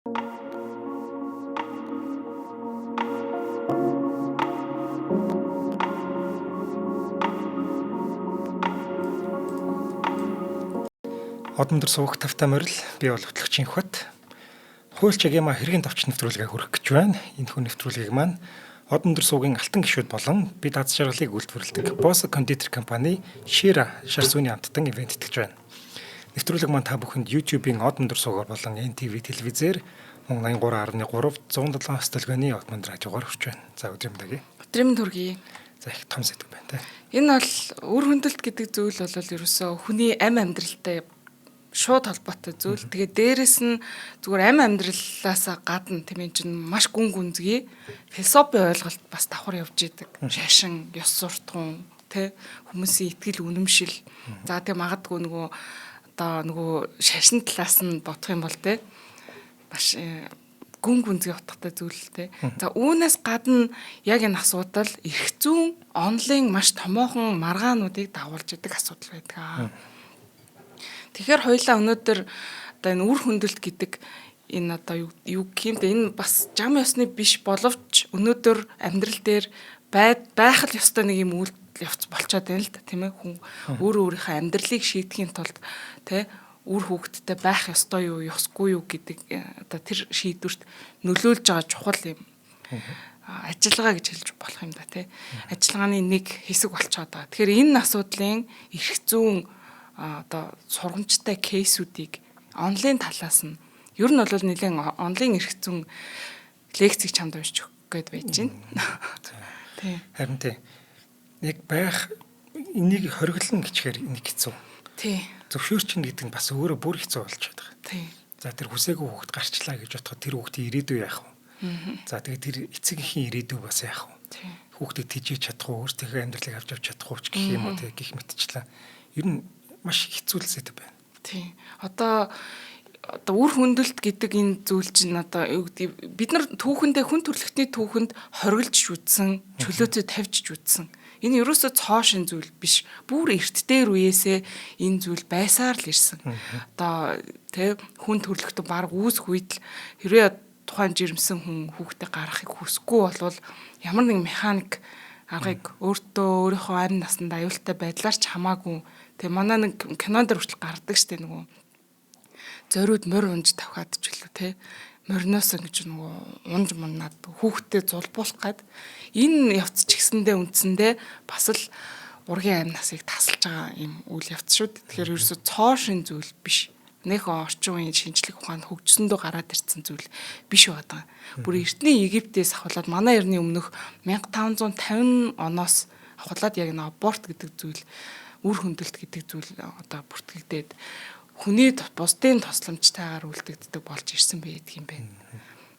Одон дор суух тавтай морил би бол хөтлөгчийн хот. Хуульч Агима хэргийн товч нэвтрүүлгээ хүргэх гэж байна. Энэхүү нэвтрүүлгийг маань Одон дор суугийн алтан гишүүд болон бид аз жаргалыг үйлдвэрлэдэг Boss кондитер компани Shira шар сүүний хамттан ивент итгэж байна. Нэвтрүүлэг маань та бүхэнд YouTube-ийн Одон дор суугаар болон NTV телевизээр 83.3 107 столгоны Одон радиогоор хүрч байна. За өдрийн мэндийг. Өдрийн төргий. За их том сэдв байна те. Энэ бол үр хөндөлт гэдэг зүйл бол ерөөсөө хүний амь амьдралтай шууд холбоотой зүйл. Тэгээд дээрэс нь зүгээр амь амьдралаас гадна тийм энэ чинь маш гүн гүнзгий философи ойлголт бас давхар явж идэг. Шашин, ёс суртахуун, тэ хүмүүсийн итгэл үнэмшил. За тийм магадгүй нөгөө шашин талаас нь бодох юм бол тэ маш гүн гүнзгий утгатай зүйл тэ. За үүнээс гадна яг энэ асуудал эрх зүйн онлайн маш томоохон маргаануудыг дагуулж идэг асуудал байдаг. Тэгэхээр хоёлаа өнөөдөр одоо энэ үр хөндөлт гэдэг энэ одоо юу гэмт энэ бас зам ёсны биш боловч өнөөдөр амьдрал дээр байх л ёстой нэг юм үйл явц болчиход байна л да тийм ээ хүн өөрийнхөө амьдралыг шийдэхийн тулд тэ үр хөвгттэй байх ёстой юу ёсгүй юу гэдэг одоо тэр шийдвэрт нөлөөлж байгаа чухал юм ажиллагаа гэж хэлж болох юм да тий ажиллагааны нэг хэсэг болчиход байгаа. Тэгэхээр энэ асуудлын эрх зүйн одоо сургамжтай кейсүүдийг онлайн талаас нь ер нь бол нэлээд онлайн эрх зүйн лекцийг чамд уншиж өгөх гээд байж байна. Тийм. Харин тийм. Нэг байх энийг хориглон гэчихээр энийг хэцүү. Тийм. Зөвшөөрчин гэдэг нь бас өөрөө бүр хэцүү болчиход байгаа. Тийм. За тэр хүсээгүй хүүхэд гарчлаа гэж бодоход тэр хүүхдийн ирээдүй яах вэ? За тэгээд тэр эцэг эхийн ирээдүй бас яах вэ? Тийм. Хүүхдэд тижиж чадах уу, өөртөө амьдралыг авч чадах уу гэх юм уу гэх мэтчлээ. Ер нь маш хэцүү л зүйл байна. Тийм. Одоо үр хөндөлт гэдэг энэ зүйл чинь одоо юу гэдэг бид нар түүхэндээ хүн төрөлхтний түүхэнд хориглож шүтсэн, чөлөөтэй тавьж шүтсэн. Энэ ерөөсөө цоо шин зүйл биш. Бүр эрт дээр үеэсээ энэ зүйл байсаар л ирсэн. Одоо тэ хүн төрөлхтөө баг үүсэх үед л хэрвээ тухайн жирэмсэн хүн хүүхдээ гаргахыг хүсэхгүй болвол ямар нэгэн механик аргыг өөрийнхөө амь насанд аюултай байдлаар ч хамаагүй. Тэгээ манай нэг кинон дээр хүртэл гардаг штэ нөгөө зориуд морь унж тавхаад ч үлээ те мориноос ингэж нөгөө унж мунаад хүүхдэд зулбуулах гад энэ явц ч гэсэндээ үндсэндээ бас л ургийн амь насыг тасалж байгаа юм үйл явц шүү. Тэгэхээр ерөөсө цоо шин зүйл биш. Нэг орчин үеийн шинжлэх ухаанд хөгжсөндөө гараад ирсэн зүйл биш байгаа. Бүр эртний Египтээс ахуулаад манай эртний өмнөх 1550 оноос ахуулаад яг энэ аборт гэдэг зүйл үр хөндөлт гэдэг зүйл одоо бүртгэгдээд хүний бусдын тусламжтайгаар үлдэгддэг болж ирсэн байдаг юм байна.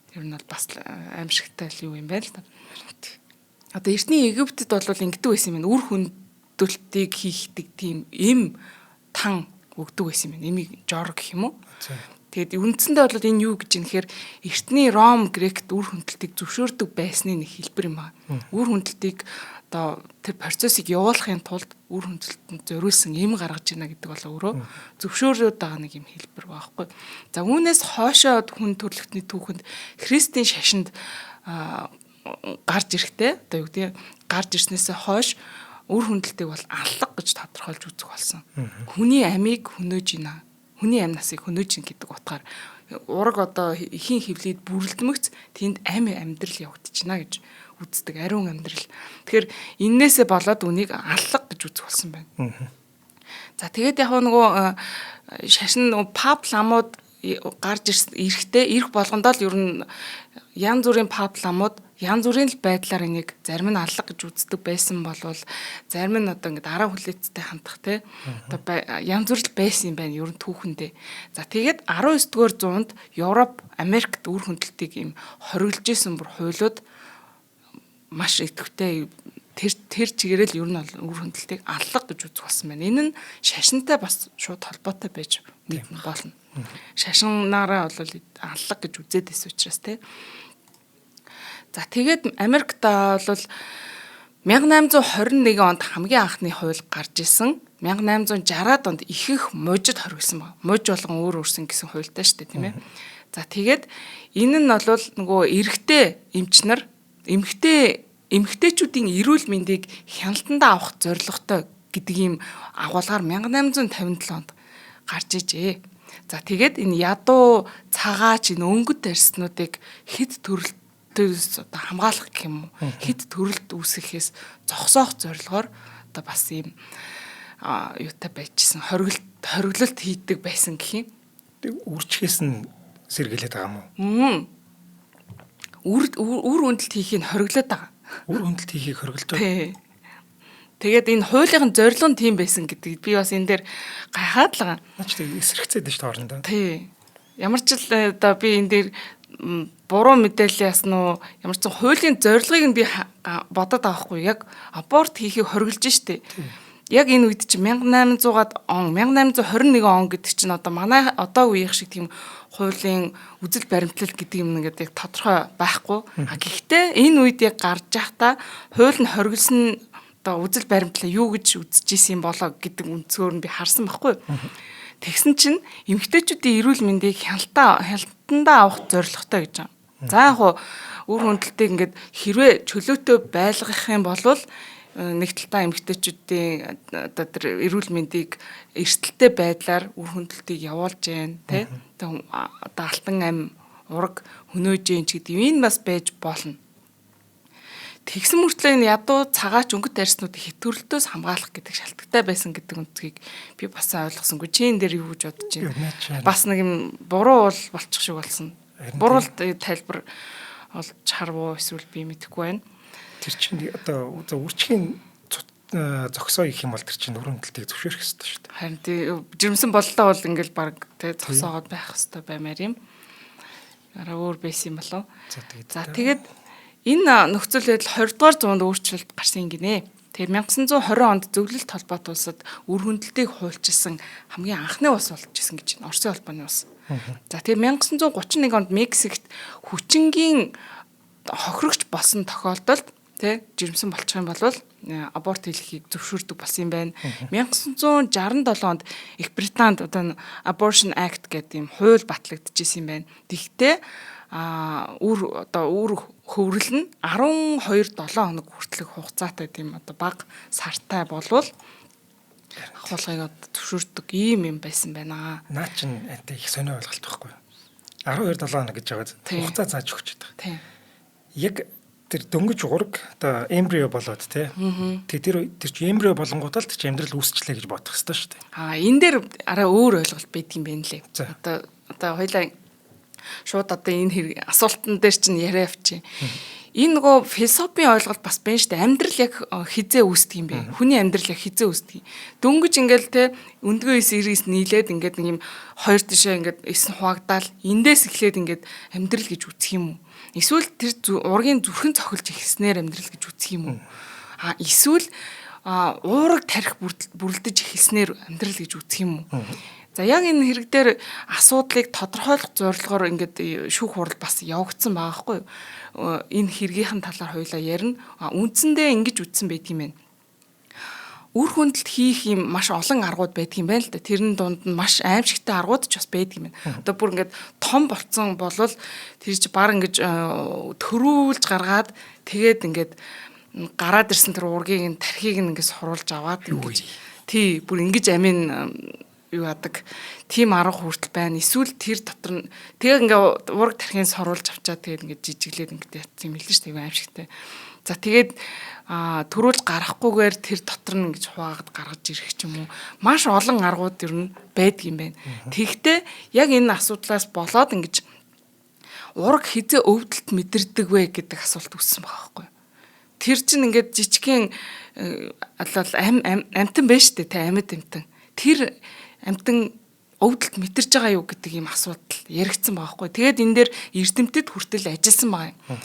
Тэр нь бол бас аимшигтай юу юм байна л да. Одоо эртний Египтэд бол ингэдэг байсан юм. Үр хөндөлтийг хийхдэг тийм эм тан өгдөг байсан юм. Эмийг жор гэх юм уу? Тэгээд үндсэндээ бол энэ юу гэж юм гэхээр эртний Ром, Грект үр хөндөлтийг зөвшөөрдөг байсны нэг хэлбэр юм аа. Үр хөндөлтийг одоо тэр процессыг явуулахын тулд үр хөндөлтөнд зориулсан эм гаргаж ийна гэдэг бол өөрөө зөвшөөрөөд байгаа нэг юм хэлбэр байхгүй. За үүнээс хоошоо хүн төрөлхтний түүхэнд Христийн шашинд гарч ирэхтэй одоо юу гэдэг гарч ирснээсээ хойш үр хөндөлтийг бол аллах гэж тодорхойлж үзэх болсон. Хүний амийг хөнөөж ийна. Хүний амь насыг хөнөөж ин гэдэг утгаар ураг одоо ихийн хөвлөд бүрэлдмэгц тэнд амь амьдрал явагдчихна гэж үздэг ариун амьдрал. Тэгэхээр эннээсээ болоод үнийг аллах гэж үзэх болсон байна. За тэгээд яг нөгөө шашин нөгөө пап ламууд гарч ирэхдээ ирэх болгондоо л ер нь янз бүрийн пап ламууд янз бүрийн л байдлаар энийг зарим нь аллах гэж үздэг байсан болвол зарим нь одоо ингээд араа хүлээцтэй хандах те одоо янз бүр л байсан юм байна ер нь түүхэндээ. За тэгээд 19-р зуунд Европ, Америкт үр хөндөлтийг юм хориглож исэн бүр хуйлууд маш идэвхтэй тэр чигээрэл ер нь үр хөндөлтийг аллах гэж үзэх болсон байна. Энэ нь шашинтай бас шууд холбоотой байж болно. Шашинаараа бол аллах гэж үзээд байсан учраас те. За тэгээд Америкт бол 1821 онд хамгийн анхны хууль гарч исэн. 1860-ад онд ихэнх мужид хоригдсан баг. Муж болгон өөр өөрсөн гэсэн хуультай шүү дээ, тийм ээ. За тэгээд энэ нь бол нөгөө эрэгтэй эмч нар эмэгтэйчүүдийн эрүүл мэндийг хяналтандаа авах зорилготой гэдэг ийм агуулгаар 1857 онд гарч ижээ. За тэгээд энэ ядуу цагаач энэ өнгөт арьснуудыг хэд төрөлтөөс одоо хамгаалах гэх юм уу? Хэд төрөлт үүсгэхээс зогсоох зорилгоор одоо бас ийм юутай байжсэн хориглолт хийдэг байсан гэх юм. Үрчгээс нь сэргийлээд байгаа юм уу? Үр хөндлөлт хийхийг хориглоод байгаа. Үр хөндлөлт хийхийг хориглоод. Тий. Тэгээд энэ хуулийн зорилго нь тийм байсан гэдэг би бас энэ дээр гайхаад л байгаа. Наач тэг эсрэгцээд шүү дээ хоорондоо. Тий. Ямар ч л одоо би энэ дээр буруу мэдээлэл яасан уу? Ямар ч хуулийн зорилгыг нь би бодоод байгаа хгүй. Яг аборт хийхийг хориглож штэ. Яг энэ үед чинь 1800-аад он 1821 он гэдэг чинь одоо манай одоо үеийнх шиг тийм хуулийн үзэл баримтлал гэдэг юм ингээд яг тодорхой байхгүй. Гэхдээ энэ үед яг гарч байхдаа хууль нь хориглосон одоо үзэл баримтлал юу гэж үзэж исэн болоо гэдэг өнцгөр нь би харсан байхгүй. Тэгсэн чинь эмэгтэйчүүдийн эрүүл мэндийг хяналтандаа авах зорилготой гэж байна. За яг үр хөндлөлтийг ингээд хэрвээ чөлөөтэй байлгах юм бол нэг талдаа эмэгтэйчүүдийн одоо тэр эрүүл мэндийг эрсдэлтэй байдлаар үр хөндлөлтийг явуулж гэн тий одоо алтан ам ураг хөнөөж гэн ч гэдэг юм энэ бас байж болно. Тэгсэн мөртлөө энэ ядуу цагаач өнгөт арьснуудыг хэтөрлөлтөөс хамгаалах гэдэг шалтгатай байсан гэдэг үнцгийг би бас ойлгосонгүй. Чи энэ дээр юу гэж бодож байна? Бас нэг юм буруу болчих шиг болсон. Буруу тайлбар олж харвуу эсвэл би мэдэхгүй байна. Тэр чинь одоо үрчгийн зогсоо их юм бол тэр чинь үр хөндлөлтийг зөвшөөрөх хэрэгтэй шүү дээ. Харин тий жирэмсэн боллоо бол ингээл баг тий зогсоогоод байх хэрэгтэй баймаар юм. Араа өөр байсан юм болов. За тэгээд энэ нөхцөл байдал 20 дугаар зуунд өөрчлөлт гарсан гинэ. Тэгэхээр 1920 онд зөвлөлт холбоот улсад үр хөндлөлтийг хуульчилсан хамгийн анхны улс болж исэн гэж байна. Оросын холбооны улс. За тэгэхээр 1931 онд Мексикт хүчингийн хохирогч болсон тохиолдолд тэ жирэмсэн болчих юм бол аборт хийхийг зөвшөөрдөг болсон юм байна. 1967 онд Их Британд одоо Abortion Act гэдэг юм хууль батлагдчихсэн юм байна. Тэгтээ үр хөврөл нь 12-7 хоног хүртэлх хугацаатай тийм одоо бага сартай болвол ахуулгыг зөвшөөрдөг юм байсан байна. Наа чин антай их сонио ойлголт байхгүй юу? 12-7 хоног гэж байгаа хугацаа зааж өгч байгаа. Тийм. Яг тэр дөнгөж ураг одоо эмбрио болоод тий. Тэр чи эмбрио болонгуудаа л чи амьдрал үүсчлээ гэж бодох хэрэгтэй шүү дээ. Энэ дээр арай өөр ойлголт байдаг юм байна лээ. Одоо хоёлаа шууд одоо энэ асуултан дээр чинь яриа авчи. Энэ нөгөө философийн ойлголт бас байна шүү дээ. Амьдрал яг хизээ үүсдэг юм бэ? Хүний амьдрал яг хизээ үүсдэг. Дөнгөж ингээл те өндгөө 9-9 нийлээд ингээд нэг юм хоёр тишээ ингээд 9 хуваагдаал эндээс эхлээд ингээд амьдрал гэж үсэх юм уу? Эсвэл тэр ургийн зүрхэн цохилж ихснээр амьдрал гэж үсэх юм уу? Эсвэл уураг тарих бүрлдэж ихснээр амьдрал гэж үсэх юм уу? За яг энэ хэрэг дээр асуудлыг тодорхойлох зорилгоор ингээд шүүх хурал бас явагдсан байгаа хгүй юу? Энэ хэргийнхэн талаар хоёлаа ярина. Үндсэндээ ингэж үтсэн байдаг юм байна. Үр хөндлөлт хийх юм маш олон аргууд байдаг юм байна л да. Тэрний дунд нь маш аимшигтай аргууд ч бас байдаг юм байна. Одоо бүр ингээд том болцсон болвол тэр чи баг ингэж төрүүлж гаргаад тэгээд ингээд гараад ирсэн тэр ургийг тархийг ингээд суруулж аваад ингэж тий бүр ингэж амин юу яадаг тийм арга хүртэл байна. Эсвэл тэр дотор нь тэгээ ингээ ураг тархийг соруулж авчаад тэгээд ингээ жижиглээд ингээ ятсан юм л шүү дээ аимшигтай. За тэгээд төрүүлж гарахгүйгээр тэр дотор нь ингэж хуваагаад гаргаж ирэх ч юм уу. Маш олон аргууд ер нь байдаг юм байна. Тэгвэл яг энэ асуудлаас болоод ингэж ураг хизээ өвдөлт мэдэрдэг вэ гэдэг асуулт үүссэн байгаа байхгүй. Тэр чинь ингээд жижигхэн амтан байна шүү дээ, тэ амьд амтан. Тэр амтан өвдөлт мэдэрж байгаа юу гэдэг ийм асуудал яригдсан байгаа хгүй. Тэгээд энэ дээр эрдэмтэд хүртэл ажилласан байгаа юм.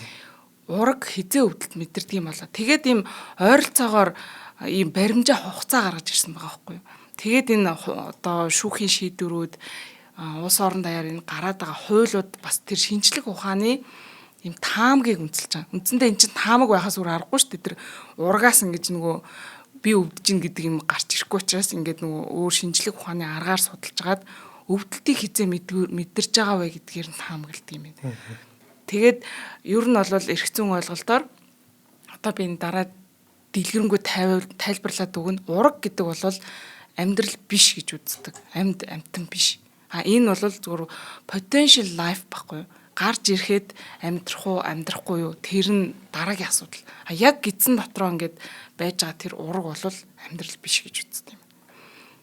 Ураг хизээ өвдөлт мэдэрдэг юм болоо. Тэгээд ийм ойролцоогоор ийм баримжаа хугацаа гаргаж ирсэн байгаа хгүй. Тэгээд энэ одоо шүүхийн шийдвэрүүд улс орон даяар энэ гараад байгаа хуулиуд бас тэр шинжлэх ухааны ийм таамгийг үнэлж байгаа. Үндсэндээ эн чинь таамаг байхаас өөр аргагүй шүү дээ. Тэр урагаас ингэж нөгөө би өвдөж ин гэдэг юм гарч ирэхгүй учраас ингээд нөгөө өөр шинжлэх ухааны аргаар судалж гаад өвдөлтийг хизээ мэдэрч байгаа вэ гэдгээр нь таамагладаг юм байна. Тэгээд ер нь бол эрх зүйн ойлголтоор одоо би энэ дараа дэлгэрэнгүй тайлбарлаад өгнө. Ураг гэдэг бол амьдрал биш гэж үздэг. Амьтан биш. Энэ бол зөвхөн potential life байхгүй юу? Гарч ирэхэд амьдрах уу, амьдрахгүй юу? Тэр нь дараагийн асуудал. Яг гидсэн дотроо ингээд байж байгаа тэр ураг бол амьдрал биш гэж үздэг юм.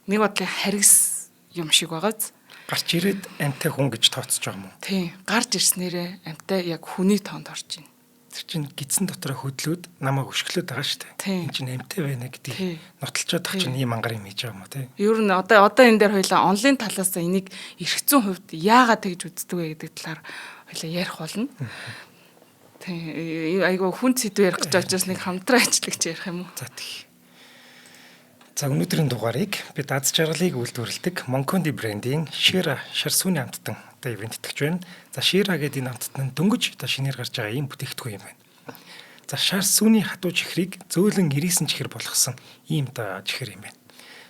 Нэг бодлын харгас юм шиг байгааз. Гарч ирээд амьтай хүн гэж тооцож байгаа юм уу? Тийм. Гарч ирснээрээ амьтай яг хүний тоонд орж байна. Тэр чинь гидсэн дотроо хөдлөөд намайг өшгөлөөд байгаа шүү дээ. Энэ чинь амьтай байна гэдгийг нотолцоод тах чинь ийм ангар юм хийж байгаа юм уу те? Ер нь одоо энэ дээр хоёлаа онлайн талаас энийг эрх зүйн хувьд яагаад тэгж үздэг вэ гэдэг талаар хоёлаа ярих болно. Тийм. Айгу хүн сэдв ярих гэж очиж нэг хамтран ажиллагч ярих юм уу? За тийм. За өнөөдрийн дугаарыг би даз жаргалыг үйлдвэрлэдэг Moncondi брендийн Shira шар сүүний амттан одоо ивент итгэж байна. За Shira гэдэг энэ амттан нь дөнгөж одоо шинээр гарч байгаа ийм бүтээгдэхүүн юм байна. За шар сүүний хатуу чихрийг зөөлөн 99 чихэр болгосон ийм одоо чихэр юм байна.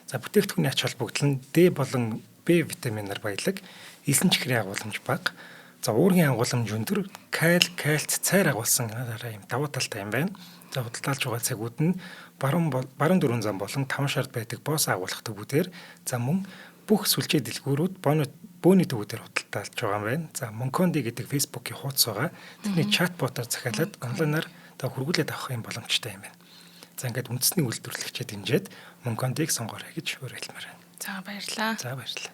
За бүтээгдэхүүний ач холбогдол нь D болон B витаминаар баялаг, элсэн чихрийн агуулмж бага. За уургийн агуулмж өндөр, кальц, цайр агуулсан ийм давуу талтай юм байна. За худалдаалж байгаа цагууд нь баруун дөрвөн зам болон 5 шард байдаг боос агуулгах төвүүдээр за мөн бүх сүлжээ дэлгүүрүүд бөөний төвүүдээр худалдаалж байгаа юм байна. За Moncondi гэдэг Facebook-ийн хуудас байгаа. Тэрний чатботоор захиалаад онлайнаар та хүргүүлээд авах юм боломжтой юм байна. За ингээд үндэсний үйлдвэрлэгчид дэмжиж Moncondi-г сонгоорой гэж уриалмаар байна. За баярлалаа. За баярлалаа.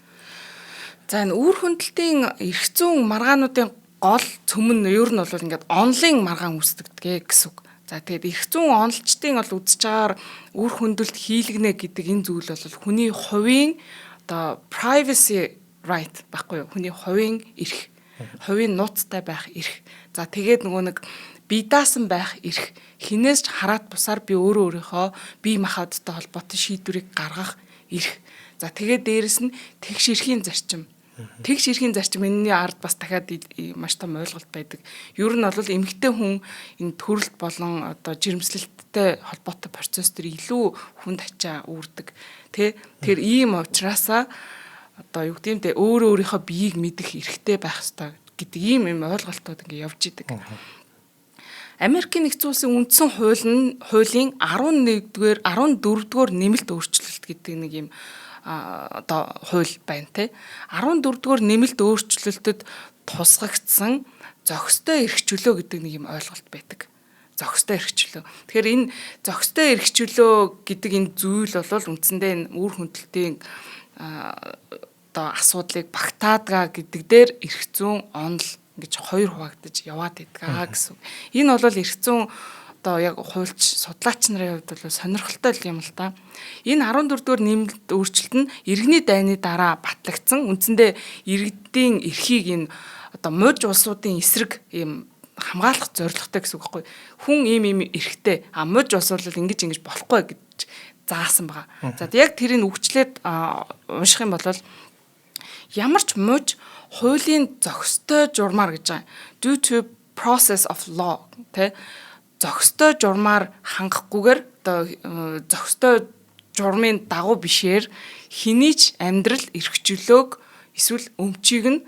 За энэ үр хөндөлтийн эрх зүйн маргаануудын гол цөм нь ер нь бол ингээд онлайн маргаан үүсдэгдэг гэсэн үг. За тэгээд эрх зүйн онолчдын бол үзэж байгаагаар үр хөндөлт хийлгэнэ гэдэг энэ зүйл бол хүний хувийн одоо privacy right байхгүй юу? Хүний хувийн эрх, хувийн нууцтай байх эрх. За тэгээд нөгөө нэг бие даасан байх эрх, хинээс ч хараат бусаар би өөрийнхөө бие махбодтой холбоотой шийдвэрийг гаргах эрх. За тэгээд дээрэс нь тэгш эрхийн зарчим. Тэгш эрхийн зарчим энэний ард бас дахиад маш том ойлголт байдаг. Ер нь бол эмэгтэй хүн энэ төрөлт болон одоо жирэмслэлттэй холбоотой процесс төр илүү хүнд ачаа үүрдэг. Тэр ийм учраас одоо юу гэдэг нь өөрийнхөө биеийг мэдэх эрхтэй байх ёстой гэдэг ийм ойлголтууд ингэ явж идэг. Америкийн нэгдсэн улсын үндсэн хуулийн 11-р 14-р нэмэлт өөрчлөлт гэдэг нэг ийм одоо хууль байна те 14-р нэмэлт өөрчлөлтөд тусгагдсан зохистой эрх чөлөө гэдэг нэг юм ойлголт байдаг. Зохистой эрх чөлөө. Тэгэхээр энэ зохистой эрх чөлөө гэдэг энэ зүйл бол үндсэндээ энэ үр хөндөлтийн одоо асуудлыг багтаадаг гэдэг дээр эрх зүйн онол гэж хоёр хуваагдаж яваад байдаг гэсэн. Энэ бол эрх зүйн одоо яг хуульч судлаач нарын хувьд бол сонирхолтой юм л да. Энэ 14-р нэмэлт өөрчлөлт нь иргэний дайны дараа батлагдсан. Үндсэндээ иргэдийн эрхийг энэ одоо мужи улсуудын эсрэг ийм хамгаалах зорилготой гэсэн үг байхгүй. Хүн ийм эрхтэй мужи улс бол ингэж болохгүй гэж заасан байгаа. За яг тэрийг үгчлээд унших юм бол ямар ч мужи хуулийн зохистой журмаар гэж байгаа. Due to process of law тэ зохистой журмаар хангахгүйгээр одоо зохистой журмын дагуу бишээр хэний ч амьдрал эрхчлөөг эсвэл өмчийг нь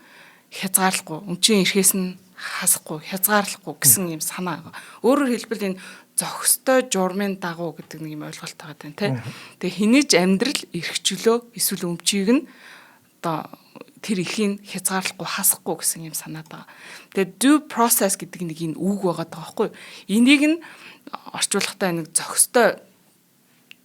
хязгаарлахгүй, өмчийн эрхээс нь хасахгүй, хязгаарлахгүй гэсэн юм санаа байгаа. Өөрөөр хэлбэл энэ зохистой журмын дагуу гэдэг нэг юм ойлголт байгаа тань тий. Тэгээ хэний ч амьдрал эрхчлөө эсвэл өмчийг нь одоо тэр эрхийг хязгаарлахгүй хасахгүй гэсэн юм санаад байгаа. Тэгээ due process гэдэг нэг энэ үг байгаа даахгүй. Энийг нь орчуулгахдаа нэг зохистой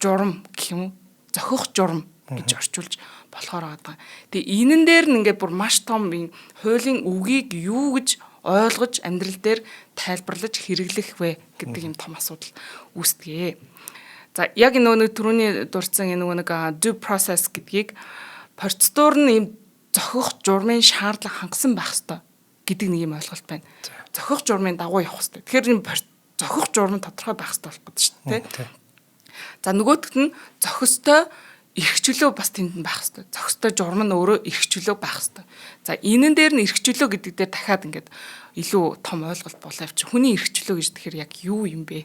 журам гэх юм уу? Зохих журам гэж орчуулж болохоор байгаа. Тэгээ энэн дээр нь ингээд бүр маш том хуулийн үгийг юу гэж ойлгож амьдрал дээр тайлбарлаж хэрэглэх вэ гэдэг юм том асуудал үүсдэгэ. За яг нэг түрүүний дурдсан нэг due process гэдгийг процедур нь юм зохих журмын шаардлага хангасан байх ёстой гэдэг нэг юм ойлголт байна. Зохих журмын дагуу явах ёстой. Тэгэхээр энэ зохих журам тодорхой байх ёстой болох гэдэг шүү дээ. За нөгөөдгт нь зохистой эрх чөлөө бас тэнд нь байх ёстой. Зохистой журам нь өөрөө эрх чөлөө байх ёстой. За энэн дээр нь эрх чөлөө гэдэг дээр дахиад ингээд илүү том ойлголт боловч хүний эрх чөлөө гэж тэгэхээр яг юу юм бэ?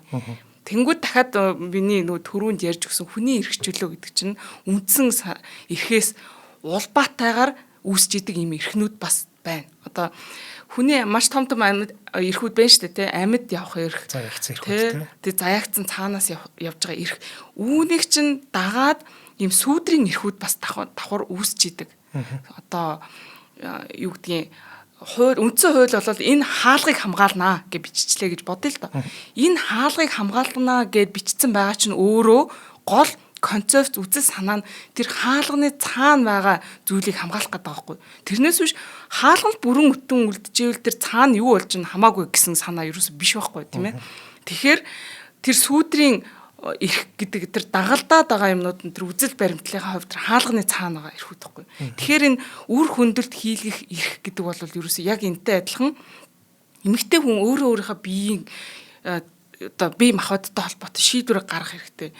Тэнгүүд дахиад миний түрүүнд ярьж өгсөн хүний эрх чөлөө гэдэг чинь үндсэн эрхээс улбаатайгаар үүсэж идэг ийм эрхнүүд бас байна. Одоо хүний маш том эрхүүд байна шүү дээ, тэ амьд явах эрх. Заяагцсан эрхүүд тэ заяагцсан цаанаас явж байгаа эрх. Үүнийг чинь дагаад ийм сүүдрийн эрхүүд бас давхар үүсэж идэг. Одоо юу гэдгийг үндсэн хууль бол энэ хаалгыг хамгаалнаа гэж биччихлээ гэж бодъё л доо. Энэ хаалгыг хамгаалнаа гэд бичсэн байгаа чинь өөрөө гол концепт үзэл санаа нь тэр хаалганы цаана байгаа зүйлийг хамгаалах гэдэг байгаа байхгүй. Тэрнээс биш хаалганд бүрэн өтөн үлдчихвэл тэр цаана юу болж ин хамаагүй гэсэн санаа ерөөсөй биш байхгүй тийм ээ. Тэгэхээр тэр сүүдрийн эрх гэдэг тэр дагалдаад байгаа юмнууд нь тэр үзэл баримтлалын хувьд тэр хаалганы цаана байгаа эрхүүд байхгүй. Тэгэхээр энэ үр хөндлөлт хийлгэх эрх гэдэг бол ерөөсөй яг энтэй адилхан эмэгтэй хүн өөрөө өөрийнхөө биеийн одоо бие махбодтой холбоотой шийдвэр гаргах хэрэгтэй.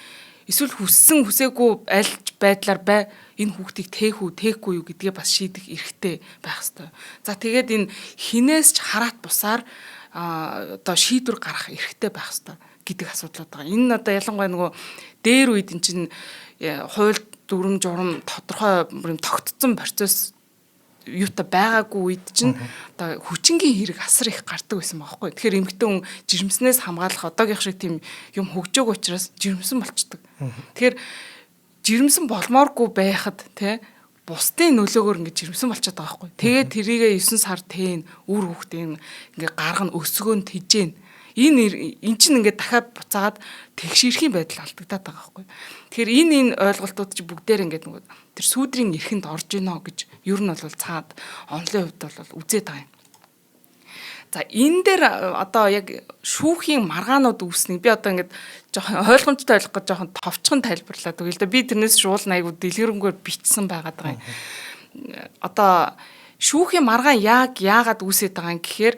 Эсвэл хүссэн хүсээгүй альж байдлаар энэ хүүхдийг тээх үү тээхгүй юу гэдгээ бас шийдэх эрхтэй байх ёстой. За тэгээд энэ хинээс ч хараат бусаар одоо шийдвэр гаргах эрхтэй байх ёстой гэдэг асуудал байгаа. Энэ одоо ялангуяа нөгөө дээр үед эн чинь хууль дүрм журам тодорхой тогтцсон процесс юутай байгаагүй үед чинь одоо хүчингийн хэрэг асар их гардаг байсан байгаа байхгүй. Тэгэхээр эмэгтэй хүн жирэмснээс хамгаалах одоогийн шиг тийм юм хөгжөөг учраас жирэмсэн болчдөг. Тэгэхээр жирэмсэн болмооргүй байхад тий бусдын нөлөөгөөр ингэ жирэмсэн болчиход байгаа байхгүй. Тэгээд тэрийгээ 9 сар тээн үр хүүхдийн ингээ гаргана өсгөөнд тижээн. Эн чинь ингээд дахиад буцаагаад тэгшэрхийн байдал алдагдаад байгаа байхгүй. Тэгэхээр энэ ойлголтууд чи бүгдээр ингээд нөгөө тэр сүүдрийн эрхэнд орж ийнө гэж ер нь бол цаад онлын хувьд бол үзээд байгаа юм. За энэ дээр одоо яг шүүхийн маргаанууд үүснийг би одоо ингээд жоохон ойлгомжтой ойлгох гэж жоохон товчхон тайлбарлаад өгье л да. Би тэрнээс шуулна айгу дэлгэрэнгээр бичсэн байгаа даа. Одоо шүүхийн маргаан яагаад үүсээд байгаа юм гэхээр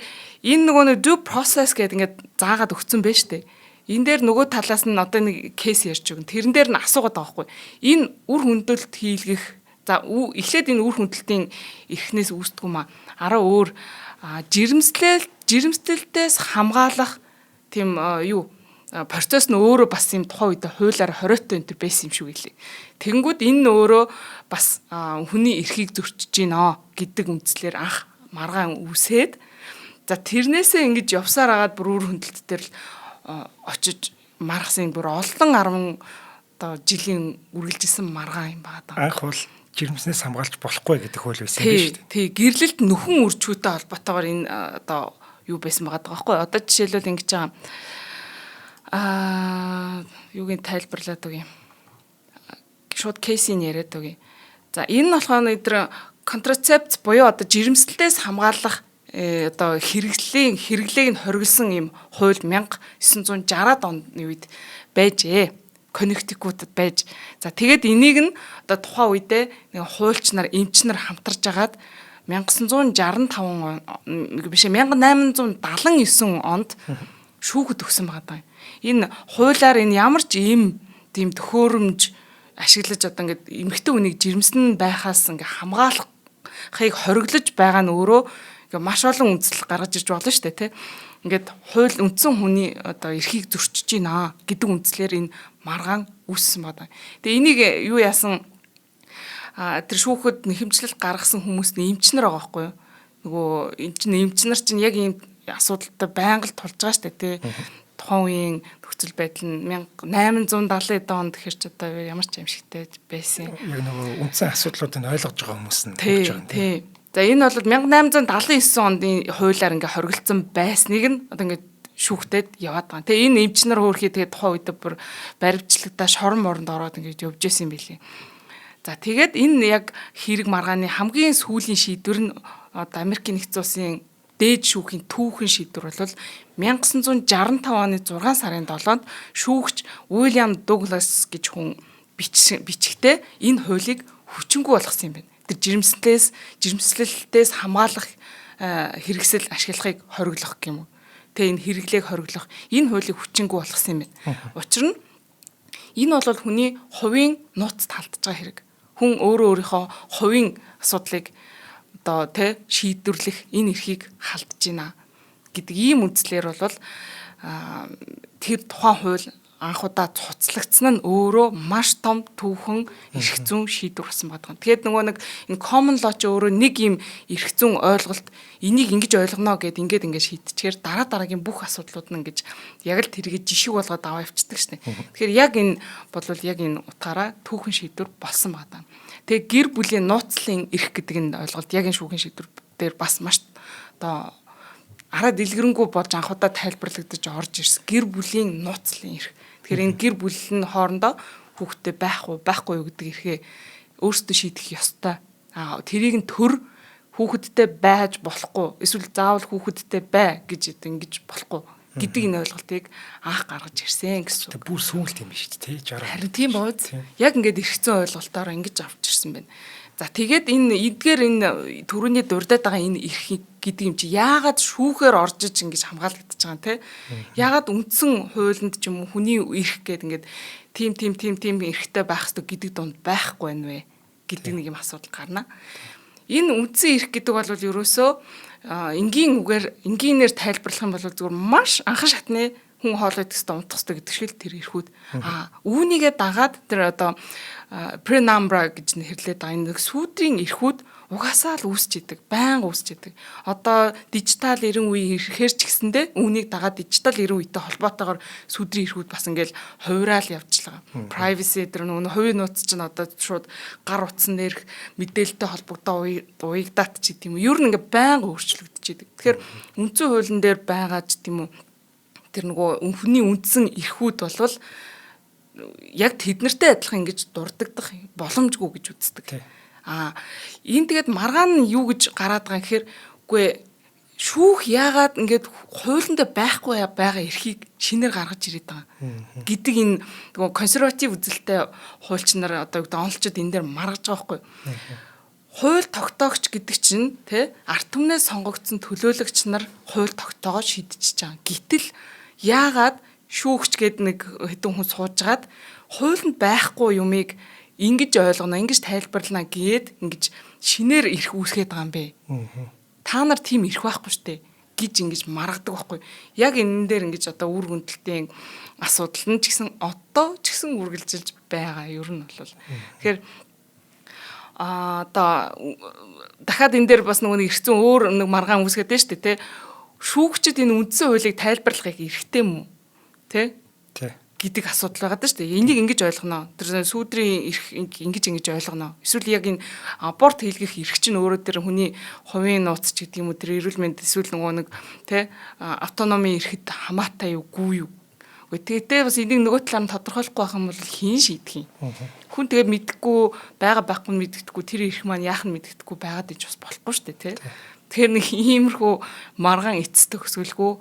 энэ нөгөө нэг due process гэдэг ингээд заагаад өгсөн байж тээ. Энэ дээр нөгөө талаас нь одоо нэг кейс ярьж өгөн. Тэрэн дээр нь асуугаад байгаа байхгүй. Энэ үр хөндлөлт хийлгэх за эхлээд энэ үр хөндлөлтийн эрхнээс үүсдэг юм аа. Араа өөр жирэмслэлтээс хамгаалах тийм процесс нь өөрөө бас юм тухайн үед хуулиар хориотой энэ байсан юм шиг үлээ. Тэгэнгүүт энэ өөрөө бас хүний эрхийг зөрчиж гинэ гэдэг үндслээр анх маргаан үүсээд за тэрнээсээ ингэж явсаар агаад бүр үр хөндлөлт дээр очиж маргасан бүр олон 10 одоо жилийн үргэлжилсэн маргаан юм байна. Анх бол жирэмснээс хамгаалж болохгүй гэдэг хууль байсан юм шүү дээ. Тий, гэрлэлт нөхөн үржихүйтэй холбоотойгоор энэ одоо юу байсан байгаа байхгүй. Одоо жишээлбэл ингэж байгаа юугийн тайлбарлаад өгье. Шууд кейсийг яриад өгье. За энэ нь болохоор өдөр контрацепц буюу одоо жирэмслэлтээс хамгаалах одоо хэрэглээг нь хориглосон юм хууль 1960-аад оны үед байжээ. Коннектикутад байж. За тэгээд энийг нь одоо тухайн үедээ нэг хуульч нар, эмч нар хамтарч агаад 1965 биш 1879 онд шүүхэд өгсөн байгаа даа. Энэ хуулиар энэ ямар ч ийм тийм төхөөрөмж ашиглаж одоо ингээд эмэгтэй хүнийг жирэмсэн байхаас ингээд хамгаалахыг хориглож байгаа нь өөрөө ингээд маш олон үндсэл гаргаж ирж болно шүү дээ, тий. Ингээд хууль үндсэн хүний одоо эрхийг зөрчиж гинэ гэдэг үндслээр энэ маргаан үүссэн байна. Тэгээ энийг юу яасан тэр шүүхэд нэхэмжлэл гаргасан хүмүүс нь эмчнэр байгаа байхгүй юу? Нөгөө эмчнэр чинь яг ийм асуудалтай байнга л тулж байгаа шүү дээ, тий. Тухайн үеийн нөхцөл байдал нь 1870 онд тэгэхээр ч одоо ямар ч аимшигтай байсан. Яг нөгөө үндсэн асуудлуудыг ойлгож байгаа хүмүүс нь тулж байгаа юм, тий. За энэ бол 1879 онд хуулиар ингээ хориглосон байсныг нь одоо ингээ шүүхтэд яваад байгаа. Тэгээ энэ эмчнэр хөөрхий тэгээ тухайн үед бүр баримтчлагтаа шорон моронд ороод ингээ явж исэн юм билий. За тэгээд энэ яг хэрэг маргааны хамгийн сүүлийн шийдвэр нь одоо Америкийн нэгдсэн улсын дээд шүүхийн түүхэн шийдвэр бол 1965 оны 6 сарын 7-нд шүүгч Уильям Дуглас гэж хүн бичгтээ энэ хуулийг хүчингүй болгосон юм байна. Тэр жирэмслэлтээс хамгаалах хэрэгсэл ашиглахыг хориглох юм уу? Тэ энэ хэрэглээг хориглох энэ хуулийг хүчингүй болгосон юм байна. Учир нь энэ бол хүний хувийн нууц талдж байгаа хэрэг. Хүн өөрийнхөө хувийн асуудлыг одоо тэ шийдвэрлэх энэ эрхийг халдж байна гэдэг ийм үндслээр бол тэр тухайн хууль анх удаа цуцлагдсан нь өөрөө маш том түүхэн эрх зүйн шийдвэр болсон байдаг. Тэгээд нөгөө нэг энэ common law ч өөрөө нэг юм эрх зүйн ойлголт энийг ингэж ойлгоно гэд ингээд шийдчихээр дараагийн бүх асуудлууд нь ингэж яг л тэргээ жишг болгоод аваа явцдаг шнэ. Тэгэхээр яг энэ бол яг энэ утгаараа түүхэн шийдвэр болсон байна. Тэгээ гэр бүлийн нууцлын эрх гэдэг энэ ойлголт яг энэ шүүхийн шийдвэр дээр бас маш одоо араа дэлгэрэнгүй болж анх удаа тайлбарлагдаж орж ирсэн гэр бүлийн нууцлын эрх. Тэгэхээр энэ гэр бүл нь хоорондоо хүүхдтэй байхгүй юу гэдэг эрхээ өөрсдөө шийдэх ёстой. Тэрийг нь төр хүүхэдтэй байж болохгүй. Эсвэл заавал хүүхэдтэй бай гэж ингэж болохгүй гэдэг энэ ойлголтыг анх гаргаж ирсэн гэсэн. Бүр сүүлт юм биш үү те 60. Харин тийм бооз. Яг ингээд эрх зүйн ойлголтоор ингэж авч ирсэн байна. За тэгээд энэ эдгээр энэ төрөний дурдаад байгаа энэ эрх гэдэг юм чи яагаад шүүхээр орж иж ингэж хамгаалагдаж байгаа юм те? Яагаад үндсэн хуулинд ч юм уу хүний эрх гэдэг ингээд тийм эрхтэй байх ёстой гэдэг донд байхгүй байна вэ гэдэг нэг юм асуудал гарна. Энэ үндсэн эрх гэдэг бол ерөөсөө энгийнээр тайлбарлах юм бол зүгээр маш анхан шатны хүн хоолой төстэй унтах хэрэгтэй гэдэг шиг л тэр эрхүүд. Үүнийгээ дагаад тэр одоо penumbra гэж нэрлэдэг энэ сүүдрийн эрхүүд угаасаа л үүсч идэг, байнга үүсч идэг. Одоо дижитал 90 үеийн эрхээр ч гэсэндээ үүнийг дагаад дижитал 90 үетэй холбоотойгоор сүүдрийн эрхүүд бас ингээл хувираал явчихлаа. Privacy тэр нөгөө хувийн нууц чинь одоо шууд гар утсан дээрх мэдээлэлтэй холбогдоо уягдаад ч гэдэм үү. Ер нь ингээ байнга өөрчлөгдөж идэг. Тэгэхээр үндсэн хуулийн дээр байгаа ч гэдэм үү тэр нөгөө хүний үндсэн эрхүүд болвол яг тэднэртэй адилхан ингэж дурддагдах боломжгүй гэж үздэг. Энэ тэгээд маргаан нь юу гэж гараад байгаа гэхээр үгүй шүүх яагаад ингээд хуулиндаа байхгүй байгаа эрхийг шинээр гаргаж ирээд байгаа гэдэг энэ нөгөө консерватив үзэлтэй хуульч нар одоо онолчид энэ дээр маргаж байгаа байхгүй. Хууль тогтоогч гэдэг чинь тий ард түмнээс сонгогдсон төлөөлөгч нар хууль тогтоогоо шийдчихэж байгаа. Гэтэл яагаад шүүгч гээд нэг хэдэн хүн суужгаад хуулинд байхгүй юмыг ингэж ойлгоно, ингэж тайлбарлана гээд ингэж шинээр эрх үүсгээд байгаа юм бэ. Та нар тийм эрх байхгүй штэ гэж ингэж маргадаг байхгүй. Яг энэ дээр ингэж одоо үр хөндлөлтийн асуудал нь ч гэсэн одоо ч гэсэн үргэлжилж байгаа. Ер нь бол. Тэгэхээр одоо дахиад энэ дээр бас нэг эрх зүйн өөр нэг маргаан үүсгээд байна штэ тий. Шүүгчид энэ үндсэн хуулийг тайлбарлахыг эрхтэй мүү? Тэ? Гэдэг асуудал байгаа даа шүү дээ. Энийг ингэж ойлгоно. Тэр сүүдрийн эрх ингэж ойлгоно. Эсвэл яг энэ аборт хийлгэх эрх чинь өөрөө тэр хүний хувийн нууц ч гэдэг юм уу тэр эрүүл мэнд эсвэл нөгөө нэг тэ автономийн эрхэд хамаатай юугүй юу. Тэгээд бас энийг нөгөө талаар нь тодорхойлохгүй байх юм бол хийн шийдэх юм. Хүн тэгээд мэдхгүй байхгүй мэддэхгүй тэр эрх маань яах нь мэддэхгүй байгаад иж бас болохгүй шүү дээ тэ. Тэгэхээр нэг иймэрхүү маргаан эцэстэг өсвөлгүй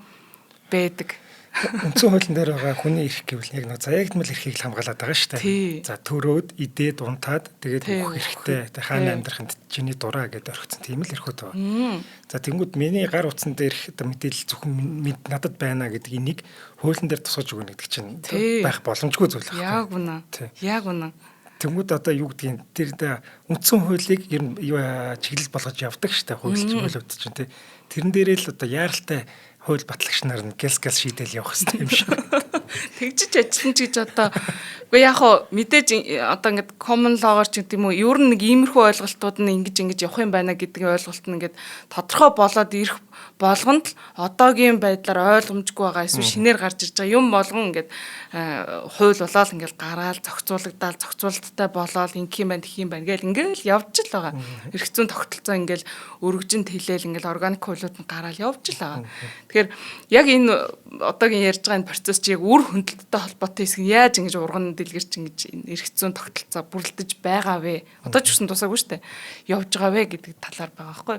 байдаг. Үндсэн хуулийн дээр байгаа хүний эрх гэвэл яг нэг заягдмал эрхийг л хамгаалаад байгаа шүү дээ. За төрөөд, идээд, унтаад тэгээд бүх эрхтэй хаана амьдрахын чиний дураа гэдээ орхисон тийм л эрхүүд байна. За тэнгууд миний гар утсан дээрх мэдээлэл зөвхөн надад байна гэдэг энийг хуулийн дээр тусгаж өгнө гэдэг чинь байх боломжгүй зүйл байна. Яг үнэ. Яг үнэ. Тэнгүүд одоо юу гэдгийг тэр үндсэн хуулийг ер нь чиглэл болгож явдаг штэ хуульч хуулиуд чинь тий. Тэрэн дээрээ л одоо яаралтай хууль батлагч нар нь гэл шийдэл явах хэрэгтэй юм шиг. Тэгжиж ажиллана ч гэж одоо үгүй яг хоо мэдээж одоо ингээд common law-гаар ч гэдэг юм уу ер нь нэг иймэрхүү ойлголтууд нь ингэж явах юм байна гэдгийн ойлголт нь ингээд тодорхой болоод ирэх болгонд л одоогийн байдлаар ойлгомжгүй байгаа эсвэл шинээр гарч ирж байгаа юм болгон ингээд хууль болоод ингээд гараал зохицуулалттай болоод ингэх юм байна тэх юм байна гэл ингээд явж л байгаа. Эрх зүйн тогтолцоо ингээд өргөжинд хэлээл ингээд органик хуулиуд нь гараал явж л байгаа. Тэгэхээр яг энэ одоогийн ярьж байгаа энэ процесс чи яг үр хөндлөлттэй холбоотой хэсэг яаж ингэж урган дэлгэрч ингэж эрх зүйн тогтолцоо бүрэлдэж байгаа вэ? Одоо ч гэсэн тусаагүй шүү дээ. Явж байгаа вэ гэдэг талаар байгаа байхгүй.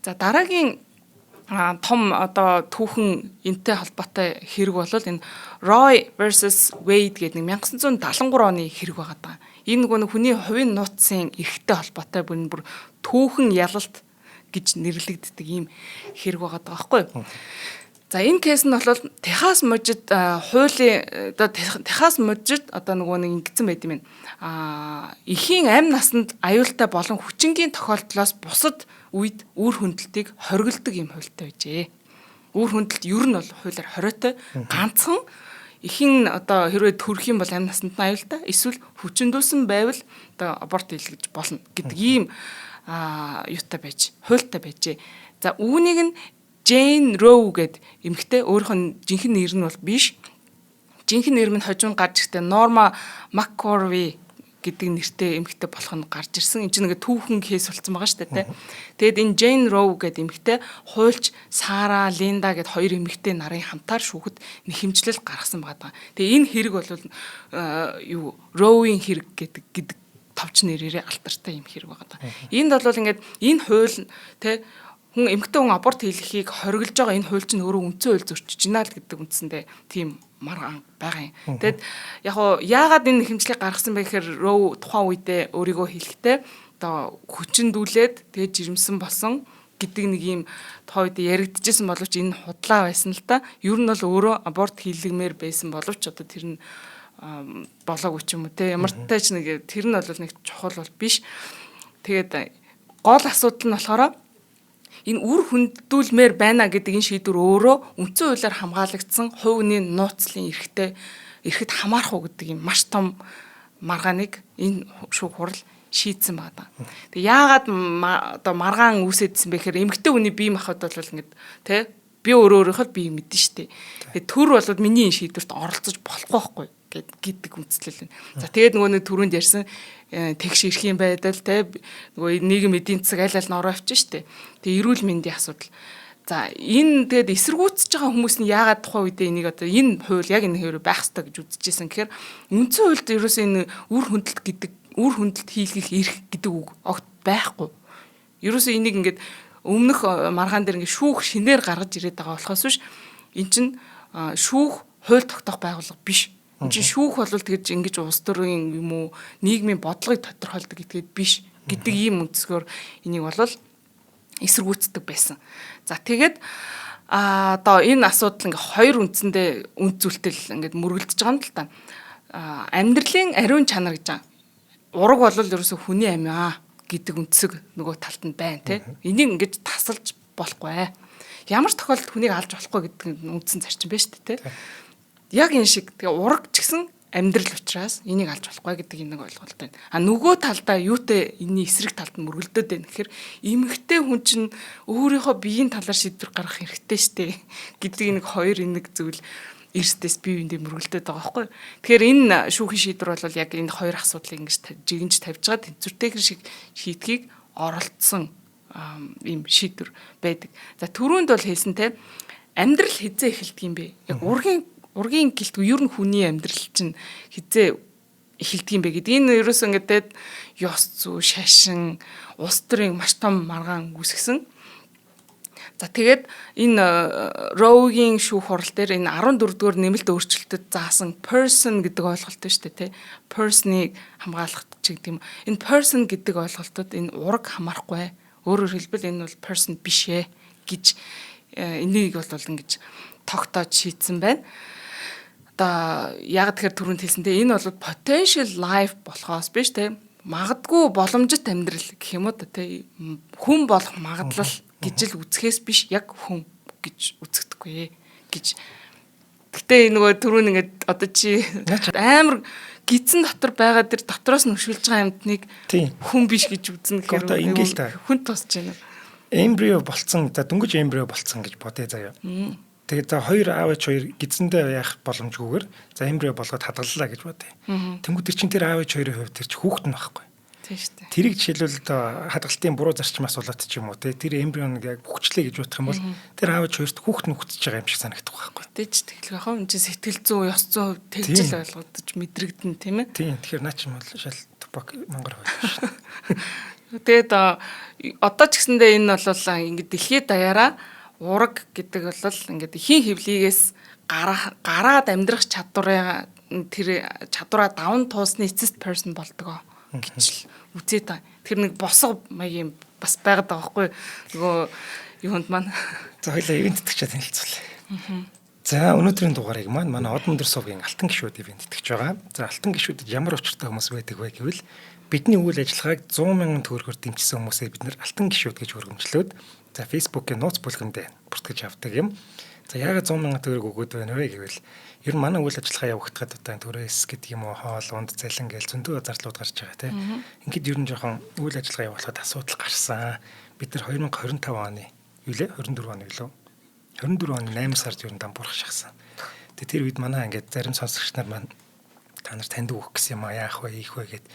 За дараагийн том одоо түүхэн энтэй холбоотой хэрэг бол энэ Roe versus Wade гэдэг 1973 оны хэрэг байгаа даа. Энэ нөгөө хүний хувийн нууцын эрхтэй холбоотой бүр түүхэн ялалт гэж нэрлэгддэг ийм хэрэг байгаа даа байхгүй. За энэ кейс нь бол Техас мужид хуулийн одоо Техас мужид одоо нөгөө нэг ингэсэн байт юм байна. Эхийн амь насанд аюултай болон хүчингийн тохиолдлоос бусад үед үр хөндлөлтийг хориглодог юм хуультай байжээ. Үр хөндлөлт ер нь бол хуулиар хориотой ганцхан ихэн одоо хэрвээ төрөх юм бол амь насанд нь аюултай эсвэл хүчндүүлсэн байвал одоо аборт хийлгэж болно гэдэг ийм юутай байж, хуультай байжээ. За үүнийг нь Jane Roe гэд эмэгтэй өөрийнх нь жинхэнэ нэр нь бол биш. Жинхэнэ нэр нь хожим гарч ирэхдээ Norma McCorvey гэдэг нэртэй эмэгтэй болох нь гарч ирсэн. Энд чинь нэг түүхэн кейс болсон байгаа шүү дээ, тэ. Тэгэд энэ Jane Roe гэдэг эмэгтэй хуульч Сара, Линда гэд хоёр эмэгтэй нарын хамтаар шүүхэд нэхэмжлэл гаргасан байгаа. Тэгээ энэ хэрэг бол Roe-ийн хэрэг гэдэг товч нэрээрээ алтартай юм хэрэг байгаа. Энд бол ингээд энэ хууль тэ хүн эмэгтэй хүн аборт хийлгэхийг хориглож байгаа энэ хууль чинь өөрөө үндсэн хууль зөрчиж байна л гэдэг үндсэндээ тийм маргаан байгаа юм. Тэгэд яг хуу яагаад энэ нэхэмжлийг гаргасан бэ гэхээр Roe тухайн үедээ өөрийгөө хэлэхдээ одоо хүчндүүлээд тэгээд жирэмсэн болсон гэдэг нэг юм тухайн үед яригдчихсэн боловч энэ худлаа байсан л та. Ер нь бол өөрөө аборт хийлгэмээр байсан боловч одоо тэр нь болоогүй ч юм уу те ямар ч тач нэг тэр нь бол нэг чухал бол биш. Тэгээд гол асуудал нь болохоор энэ үр хүндүүлмээр байна гэдэг энэ шийдвэр өөрөө үндсэн хуулиар хамгаалагдсан хувь хүний нууцлын эрхэд хамаарах уу гэдэг юм маш том маргааныг энэ шүүх хурал шийдсэн байна. Тэг яагаад одоо маргаан үүсэдсэн бэ гэхээр эмэгтэй хүний бие махбод бол ингэдэг тэ би өөрийнхөө бие мэдэн штэ. Тэг төр болоод миний энэ шийдвэрт оролцож болохгүй байхгүй гэдэг үндслэл байна. За тэгээд нөгөө нэг түрүүнд ярьсан тэгш ирэх юм байдал те нөгөө нийгэм эдийн засаг аль аль нороо авчих штэ. Тэг эрүүл мэндийн асуудал. За энэ тэгээд эсэргүүцэж байгаа хүмүүс нь яагаад тухайн үедээ энийг одоо энэ хууль яг энэ хууль байх ёстой гэж үзэжсэн гэхээр үндсэн хуульд ерөөсөө энэ үр хүндэлт хийлгэх эрх гэдэг үг огт байхгүй. Ерөөсөө энийг ингээд өмнөх маргаан дээр ингээд шүүх шинээр гаргаж ирээд байгаа болохоос биш эн чинь шүүх хууль тогтоох байгууллага биш. Энд чинь шүүх бол тэгж ингэж улс төрийн юм уу нийгмийн бодлогыг тодорхойлдог гэдгээд биш гэдэг ийм үндсгөр энийг бол эсэргүүцдэг байсан. За тэгээд одоо энэ асуудал ингээ хоёр үндсэндээ үнд зүйлтэл ингээд мөргөлдөж байгаа юм л та. Амьдралын ариун чанар гэж байгаа. Ураг бол ерөөсөө хүний амиа гэдэг үндсэг нөгөө талд нь байна те. Энийг ингэж тасалж болохгүй. Ямар ч тохиолдолд хүнийг алж болохгүй гэдэг нь үндсэн зарчим байна шүү дээ те. Яг энэ шиг тэгээ ураг ч гэсэн амьдрал учраас энийг алж болохгүй гэдэг нэг ойлголт байна. Нөгөө талдаа юутэй энэний эсрэг талд нь мөргөлдөд байна гэхээр эмэгтэй хүн чинь өөрийнхөө биеийн талаар шийдвэр гаргах хэрэгтэй штэ гэдэг нэг хоёр нэг зүйл эрсдэс бие биендээ мөргөлдөд байгаа байхгүй. Тэгэхээр энэ шүүхийн шийдвэр бол яг энэ хоёр асуудлыг ингэж жигэнж тавьж байгаа тэнцвэртэй шиг шийдхийг оролцсон ийм шийдвэр байдаг. За түрүүнд бол хэлсэн те амьдрал хизээ эхэлдэг юм бэ? Яг ургийн гэлтгүй ер нь хүний амьдрал чинь хизээ эхэлдэг юм бэ гэдэг. Энэ ерөөсөө ингээд ёс зүй, шашин, улс төрийн маш том маргаан үүсгэсэн. За тэгээд энэ Roe-гийн шүүх хурал дээр энэ 14-р нэмэлт өөрчлөлтөд заасан person гэдэг ойлголт байна шүү дээ, тэ. Person-ыг хамгаалах ч гэдэг юм. Энэ person гэдэг ойлголтод энэ ураг хамаарахгүй. Өөрөөр хэлбэл энэ бол person биш ээ гэж энийг бол ингэж тогтоож шийдсэн байна. Одоо яг тэгэхээр түрүүнд хэлсэнтэй энэ бол potential life болохоос биш те магадгүй боломжит амьдрал гэх юм уу те хүн болох магадлал гэж л үзэхээс биш яг хүн гэж үзэгдэхгүй гэж. Гэтэ нөгөө түрүүн ингээд одоо чи амар гидсэн дотор байгаа дэр дотроос нь өшүүлж байгаа юмтныг хүн биш гэж үзнэ гэхээр хүн тусч байна. Эмбрио болцсон за дөнгөж эмбрио болцсон гэж бодъё заяа. Тэгээд за хоёр аав ээж хоёр гидсэндээ яах боломжгүйгээр за эмбрио болгоод хадгаллаа гэж бодъё. Тэнгүүд тэр чин тэр аав ээж хоёрын хувьд тэр чи хүүхэд нь байхгүй. Тийм шүү дээ. Тэрийг жишээлбэл хадгалтын буруу зарчмаас болоод ч юм уу те тэр эмбрионыг яг хөгжлөө гэж бодох юм бол тэр аав ээж хоёрт хүүхэд нь хөгжиж байгаа юм шиг санагдах байхгүй. Тэгж тэгэл байх юм чи сэтгэл зүй ёс зүй тэгжэл ойлгодож мэдрэгдэн тийм ээ. Тийм тэгэхээр наа чи бол шал тупак мангар байх шүү. Тэгээд одоо ч гэсэндээ энэ бол ингээд дэлхийд даяараа ураг гэдэг бол ингээд хин хөвлийгээс гараад амьдрах чадвараа тэр чадвараа даван туусны эцэст person болдгоо гэж л үзээ та. Тэр нэг босго маягийн бас байгаад байгаа байхгүй нөгөө юунд маань. За хоёлаа ивент итгэж танилцуулъя. За өнөөдрийн дугаарыг манай Од Мөндөр сувгийн алтан гишүүд ивент итгэж байгаа. За алтан гишүүдэд ямар учиртай хүмүүс байдаг вэ гэвэл бидний үйл ажиллагааг 100 мянган төгрөгөөр дэмжсэн хүмүүсээ бид нэр алтан гишүүд гэж хөргөмжлөөд за Facebook-ийн нууц бүлгэндээ бүртгэж авдаг юм. За яагаад 100,000 төгрөг өгөөд байна вэ гэвэл ер нь манай үйл ажиллагаа явагдахад одоо төрөөс гэдэг юм уу хоол унд цалин гээл зөндөө зардлууд гарч байгаа тийм. Ингээд ер нь жоохон үйл ажиллагаа явуулахад асуудал гарсан. Бид нар 2025 оны юу лээ 24 оны лөө 24 оны 8 сард ер нь дампуурах шахсан. Тэгээ тэр үед манай ингээд зарим сонсогч нар маань та нар танд өгөх гэсэн юм а яах вэ ийх вэ гэд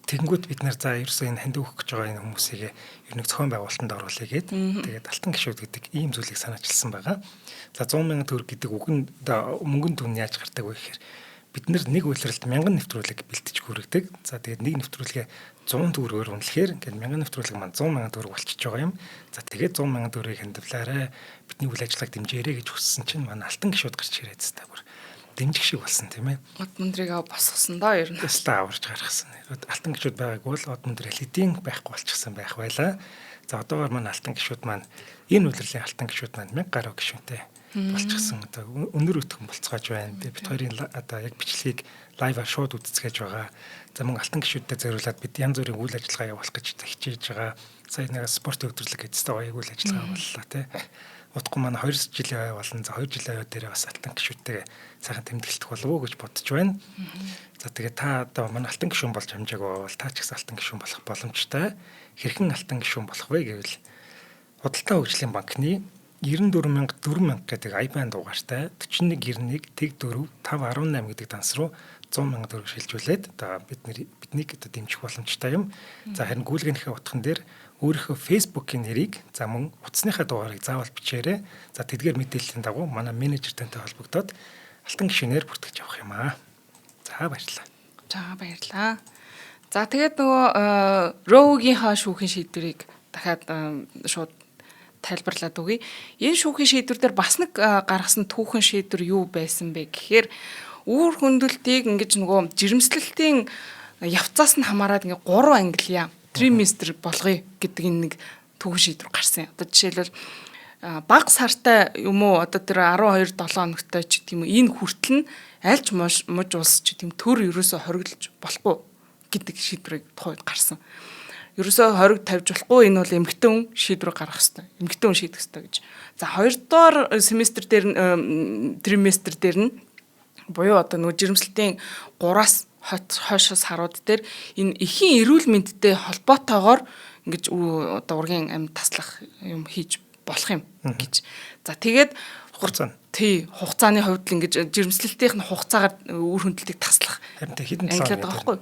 тэгэнгүүт бид нар за ерөөсөө энэ ханд өгөх гэж байгаа энэ хүмүүсийг ер нь зохион байгуулалтанд оруулъя гэд тэгээд алтан гишүүд гэдэг ийм зүйлийг санаачилсан байгаа. За 100,000 төгрөг гэдэг үг нь мөнгөнд түн яаж гардаг вэ гэхээр бид нар нэг үйлрэлд 1000 нэвтрүүлэг бэлтэж хүргэдэг. За тэгээд нэг нэвтрүүлгээ 100 төгрөгөөр үнэлэхээр ингээд 1000 нэвтрүүлэг маань 100,000 төгрөг болчихж байгаа юм. За тэгээд 100,000 төгрөгийг хандивлаарай. Бидний үйл ажиллагааг дэмжээрэй гэж хүссэн чинь манай алтан гишүүд гарч ирээд та бүр дэмжих шиг болсон тийм ээ. Од мөндрийг босгосон доо ер нь. Тэстэ аварч гаргасан. Алтан гишүүд байгааг бол од мөндөр хэдийн байхгүй болчихсон байх байлаа. За одоогоор манай алтан гишүүд маань энэ үйлрлийн алтан гишүүд маань 1000 гаруй гишүүнтэй болчихсон. Одоо өнөр өтгөн болцоож байна. Бид хоёрын одоо яг бичлэгийг лайваар шууд үзцгээж байгаа. За мөн алтан гишүүдтэй зориулаад бид янз бүрийн үйл ажиллагаа явуулах гэж хичээж байгаа. Сая нэг спорт өдрөлөг гэжтэй гоё үйл ажиллагаа боллоо тий. Утгагүй манай 2 жилийн ой болно. За 2 жилийн ой дээр бас алтан гишүүдтэй сайхан тэмдэглэх болов уу гэж бодож байна. За тэгээ та одоо манай алтан гишүүн болж амжаагүй бол та ч гэсэн алтан гишүүн болох боломжтой. Хэрхэн алтан гишүүн болох вэ гэвэл Худалдаа хөгжлийн банкны 94400 гэдэг IBAN дугаартай 4191 тэг 4 518 гэдэг данс руу 100,000 төгрөг шилжүүлээд одоо биднийг одоо дэмжих боломжтой юм. За харин гүйлгэнийхээ утхан дээр өөрийнхөө Facebook-ийн нэрийг за мөн утасныхаа дугаарыг заавал бичээрэй. За тэдгээр мэдээллийн дагуу манай менежер тантай холбогдоод алтан гишүүнээр бүртгэж авах юм аа. За баярлалаа. За баярлалаа. За тэгээд нөгөө Row-гийнхаа шүүхийн шийдвэрийг дахиад шууд тайлбарлаад өгье. Энэ шүүхийн шийдвэр дээр бас нэг гаргасан түүхэн шийдвэр юу байсан бэ гэхээр үр хөндлөлтийг ингэж нөгөө жирэмслэлтийн явцаас нь хамаарат ингээ 3 ангилъя триместр болгоё гэдэг энэ нэг түүхэн шийдвэр гарсан. Одоо жишээлбэл бага сартай юм уу одоо тэр 12 7 хоногтой ч гэдэм үү энэ хүртэл нь альж муж ус ч гэдэм төр ерөөсө хориглож болохгүй гэдэг шийдвэрийг тухайд гарсан. Ерөөсөө хориг тавьж болохгүй энэ бол эмэгтэй хүн шийдвэр гаргах хэрэгтэй. Эмэгтэй хүн шийдэх хэрэгтэй гэж. За хоёрдугаар семестр дээр триместр дээр нь буюу одоо нөгөө жирэмслэлтийн 3-аас хойшоос харууд дээр энэ эхийн эрүүл мэндтэй холбоотойгоор ингэж одоо ургийн амьд таслах юм хийж болох юм гэж. За тэгээд хугацааны хувьд л ингэж жирэмслэлтийн хугацаагаар үр хөндлөлтийг таслах. Харин хэдэн цаг байгаа байхгүй.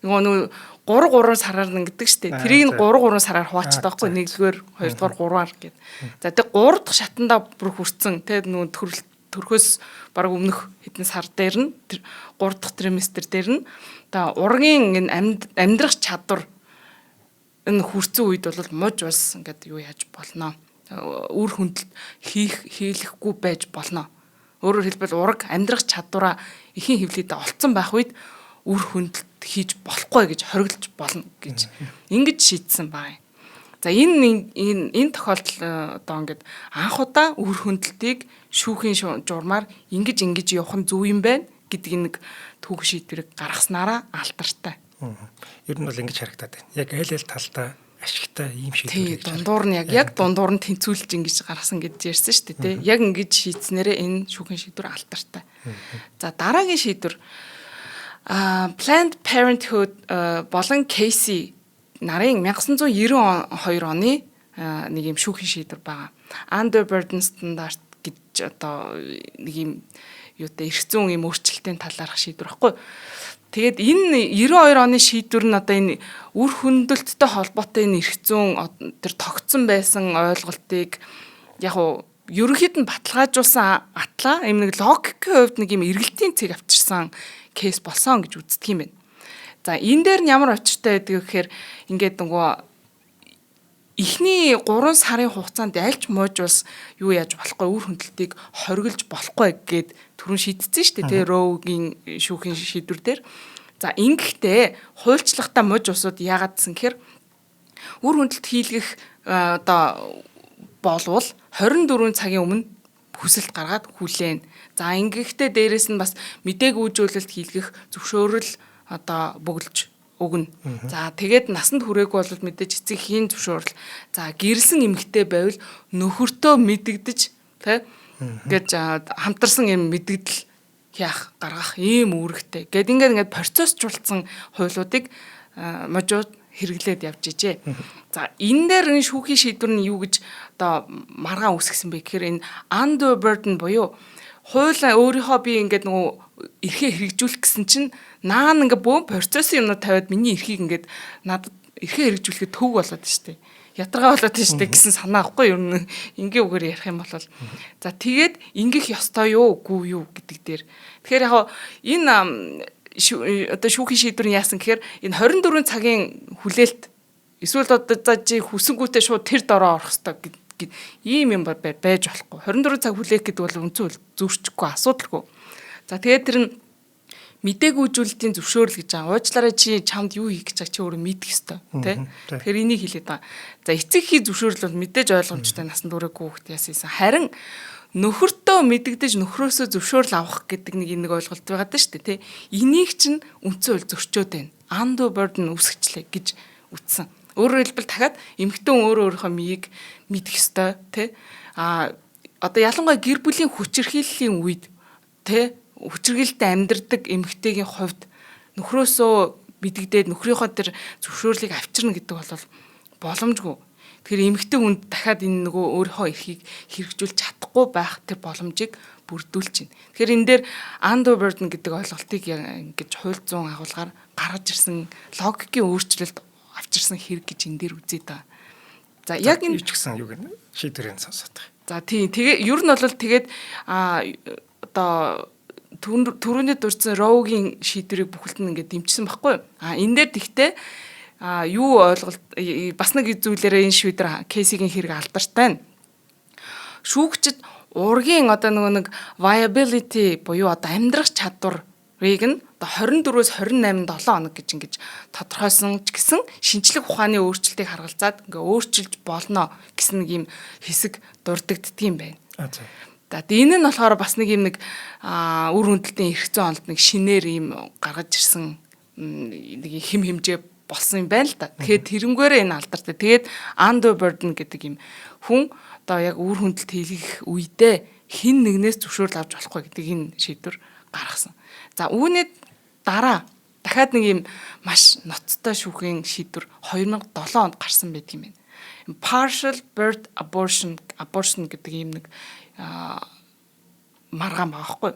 Нөгөө 3 сараар ингэдэг штеп. Тэрийг 3 сараар хуваачдаг байхгүй. 1-р, 2-р, 3-аар гэд. За тэг 3 дахь шатандаа бүр хүрсэн. Тэг нөгөө төрхөөс баг өмнөх хэдэн сар дээр нь 3 дахь триместр дээр нь одоо ургийн энэ амьдрах чадвар энэ хүрсэн үед бол муж бас ингээд юу яаж болно. Үр хөндлөлт хийлэхгүй байж болно. Өөрөөр хэлбэл ураг амьдрах чадвараа эхийн хөвлөдөө олцсон байх үед үр хөндлөлт хийж болохгүй гэж хориглож болно гэж ингэж шийдсэн байна. За энэ тохиолдол одоо ингээд анх удаа үр хөндлөлтийг шүүхийн журмаар ингэж явах нь зөв юм байна гэдэг нэг түүх шийдвэрийг гаргаснараа алдартай. Ер нь бол ингэж харагдаад байна. Яг аль талдаа ашигтай ийм шийдвэр. Дундуур нь яг дундуур нь тэнцвүүлж ингэж гаргасан гэж ярьсан шүү дээ. Яг ингэж шийдснээрээ энэ шүүхийн шийдвэр алдартай. За дараагийн шийдвэр Planned Parenthood болон Casey нарын 1992 оны нэг юм шүүхийн шийдвэр байгаа. Underburden стандарт гэж одоо нэг юм юутай эрх зүйн юм өөрчлөлтийн талаарх шийдвэр байхгүй. Тэгээд энэ 92 оны шийдвэр нь одоо энэ үр хөндлөлттэй холбоотой энэ эрх зүйн тэр тогтсон байсан ойлголтыг яг уу ерөнхийд нь баталгаажуулсан атлаа юм нэг логикийн хувьд нэг юм эргэлтийн цэг авчирсан кейс болсон гэж үздэг юм байна. За энэ дээр нь ямар очиртай байдаг гэхээр ингээд нөгөө эхний 3 сарын хугацаанд альч мууж ус юу яаж болохгүй үр хөндлөлтийг хориглож болохгүй гэд түрүүн шийдсэн шүү дээ. Роугийн шүүхийн шийдвэр дээр. За ингэхдээ хуульчлагтай мууж усууд яагаадсан гэхээр үр хөндлөлт хийлгэх одоо болвол 24 цагийн өмнө хүсэлт гаргаад хүлээн. За ингэхдээ дээрэс нь бас мэдээг үйлжүүлэлт хийлгэх зөвшөөрөл одоо бөглөж өгнө. За тэгээд насанд хүрээгүй бол мэдээж эцэг хийн зөвшөөрөл. За гэрэлсэн эмэгтэй байвал нөхөртөө мэдэгдэж тэ гэж хамтарсан юм мэдгдэл яах гаргах ийм үүрэгтэй. Гэт ингээд процессжуулсан хуулиудыг можууд хэрэглээд явж ижээ. За энэ дээр энэ шүүхийн шийдвэр нь юу гэж одоо маргаан үүсгэсэн бэ гэхээр энэ undue burden буюу хууль өөрийнхөө би ингээд нөгөө эрхээ хэрэгжүүлэх гэсэн чинь наан ингээд бөөн процессын юмнууд тавиад миний эрхийг ингээд надад эрхээ хэрэгжүүлэхэд төв болоод штэ. Ятаргаа болоод штэ гэсэн санаа авахгүй юу? Ингийн үгээр ярих юм бол за тэгээд ингэх ёстой юу үгүй юу гэдэг дээр. Тэгэхээр яг энэ одоо шүүхийн шийдвэр нь яасан гэхээр энэ 24 цагийн хүлээлт эсвэл одоо за хүсэнгүүтээ шууд тэр дороо орох хэрэгтэй ийм юм байж болохгүй. 24 цаг хүлээх гэдэг бол үнцэн зөвшөөрөхгүй асуудалгүй. За тэгээд тэр нь мдээгүй үйлдвэрлэлийн зөвшөөрөл гэж байгаа. Уучлаарай чи чамд юу хийх гэж чи өөрөө мэдэх ёстой, тий? Тэгэхээр энийг хэлээд байгаа. За эцэг эхийн зөвшөөрөл бол мэдээж ойлгомжтой насанд хүрээгүй хүүхэд яасан. Харин нөхөртөө мэдэгдэж нөхрөөсөө зөвшөөрөл авах гэдэг нэг ойлголт байгаа даа шүү дээ, тий? Энийг чинь үндсэн хууль зөрчөөд байна. Undue burden үүсгэжлээ гэж үтсэн. Өөрөөр хэлбэл дахиад эмэгтэй өөрийнхөө мийг мэдэх ёстой, тий? Одоо ялангуяа гэр бүлийн хүчирхийллийн үед, тий? Хүчирхийлэлтэй амьдардаг эмэгтэйгийн хувьд нөхрөөсөө мэдэгдээд нөхрийнхөө тэр зөвшөөрлийг авчирна гэдэг бол боломжгүй. Тэгэхээр эмэгтэй хүнд дахиад энэ нөгөө өөрийнхөө эрхийг хэрэгжүүлж чадахгүй байх тэр боломжийг бүрдүүлж байна. Тэгэхээр энэ дээр undue burden гэдэг ойлголтыг ингэж хууль зүйн агуулгаар гаргаж ирсэн логикийн өөрчлөлт авчирсан хэрэг гэж энэ дээр үзээд байгаа. За яг энэ ч гэсэн юу гэнэ шийдвэрийн сонсоод байгаа. За тийм тэгээ ер нь бол тэгээд одоо түрүүний дурдсан Роугийн шийдвэрийг бүхэлд нь ингээд дэмжсэн байхгүй юу? Энэ дээр тэгтээ юу ойлголт бас нэг зүйлээрээ энэ шийдвэр кейсийн хэрэг алдартай байна. Шүүгчид ургийн одоо нэг viability буюу одоо амьдрах чадварыг нь одоо 24-өөс 28 7 хоног гэж ингэж тодорхойлсон ч гэсэн шинжлэх ухааны өөрчлөлтийг харгалзаад ингээ өөрчилж болно гэсэн нэг юм хэсэг дурддагддаг юм байна. За энэ нь болохоор бас нэг юм нэг үр хөндөлтийн эрх зүйн олд нэг шинээр ийм гаргаж ирсэн нэг хэм хэмжээ болсон юм байна л да. Тэгэхээр тэрнгээрээ энэ алдартай. Тэгээд undue burden гэдэг юм хүн одоо яг үр хөндөлт хийх үедээ хин нэгнээс зөвшөөрөл авч болохгүй гэдэг энэ шийдвэр гаргасан. За үүний дараа дахиад нэг юм маш ноцтой шүүхийн шийдвэр 2007 онд гарсан байдаг юм байна. Partial birth abortion гэдэг юм нэг маргаан байхгүй.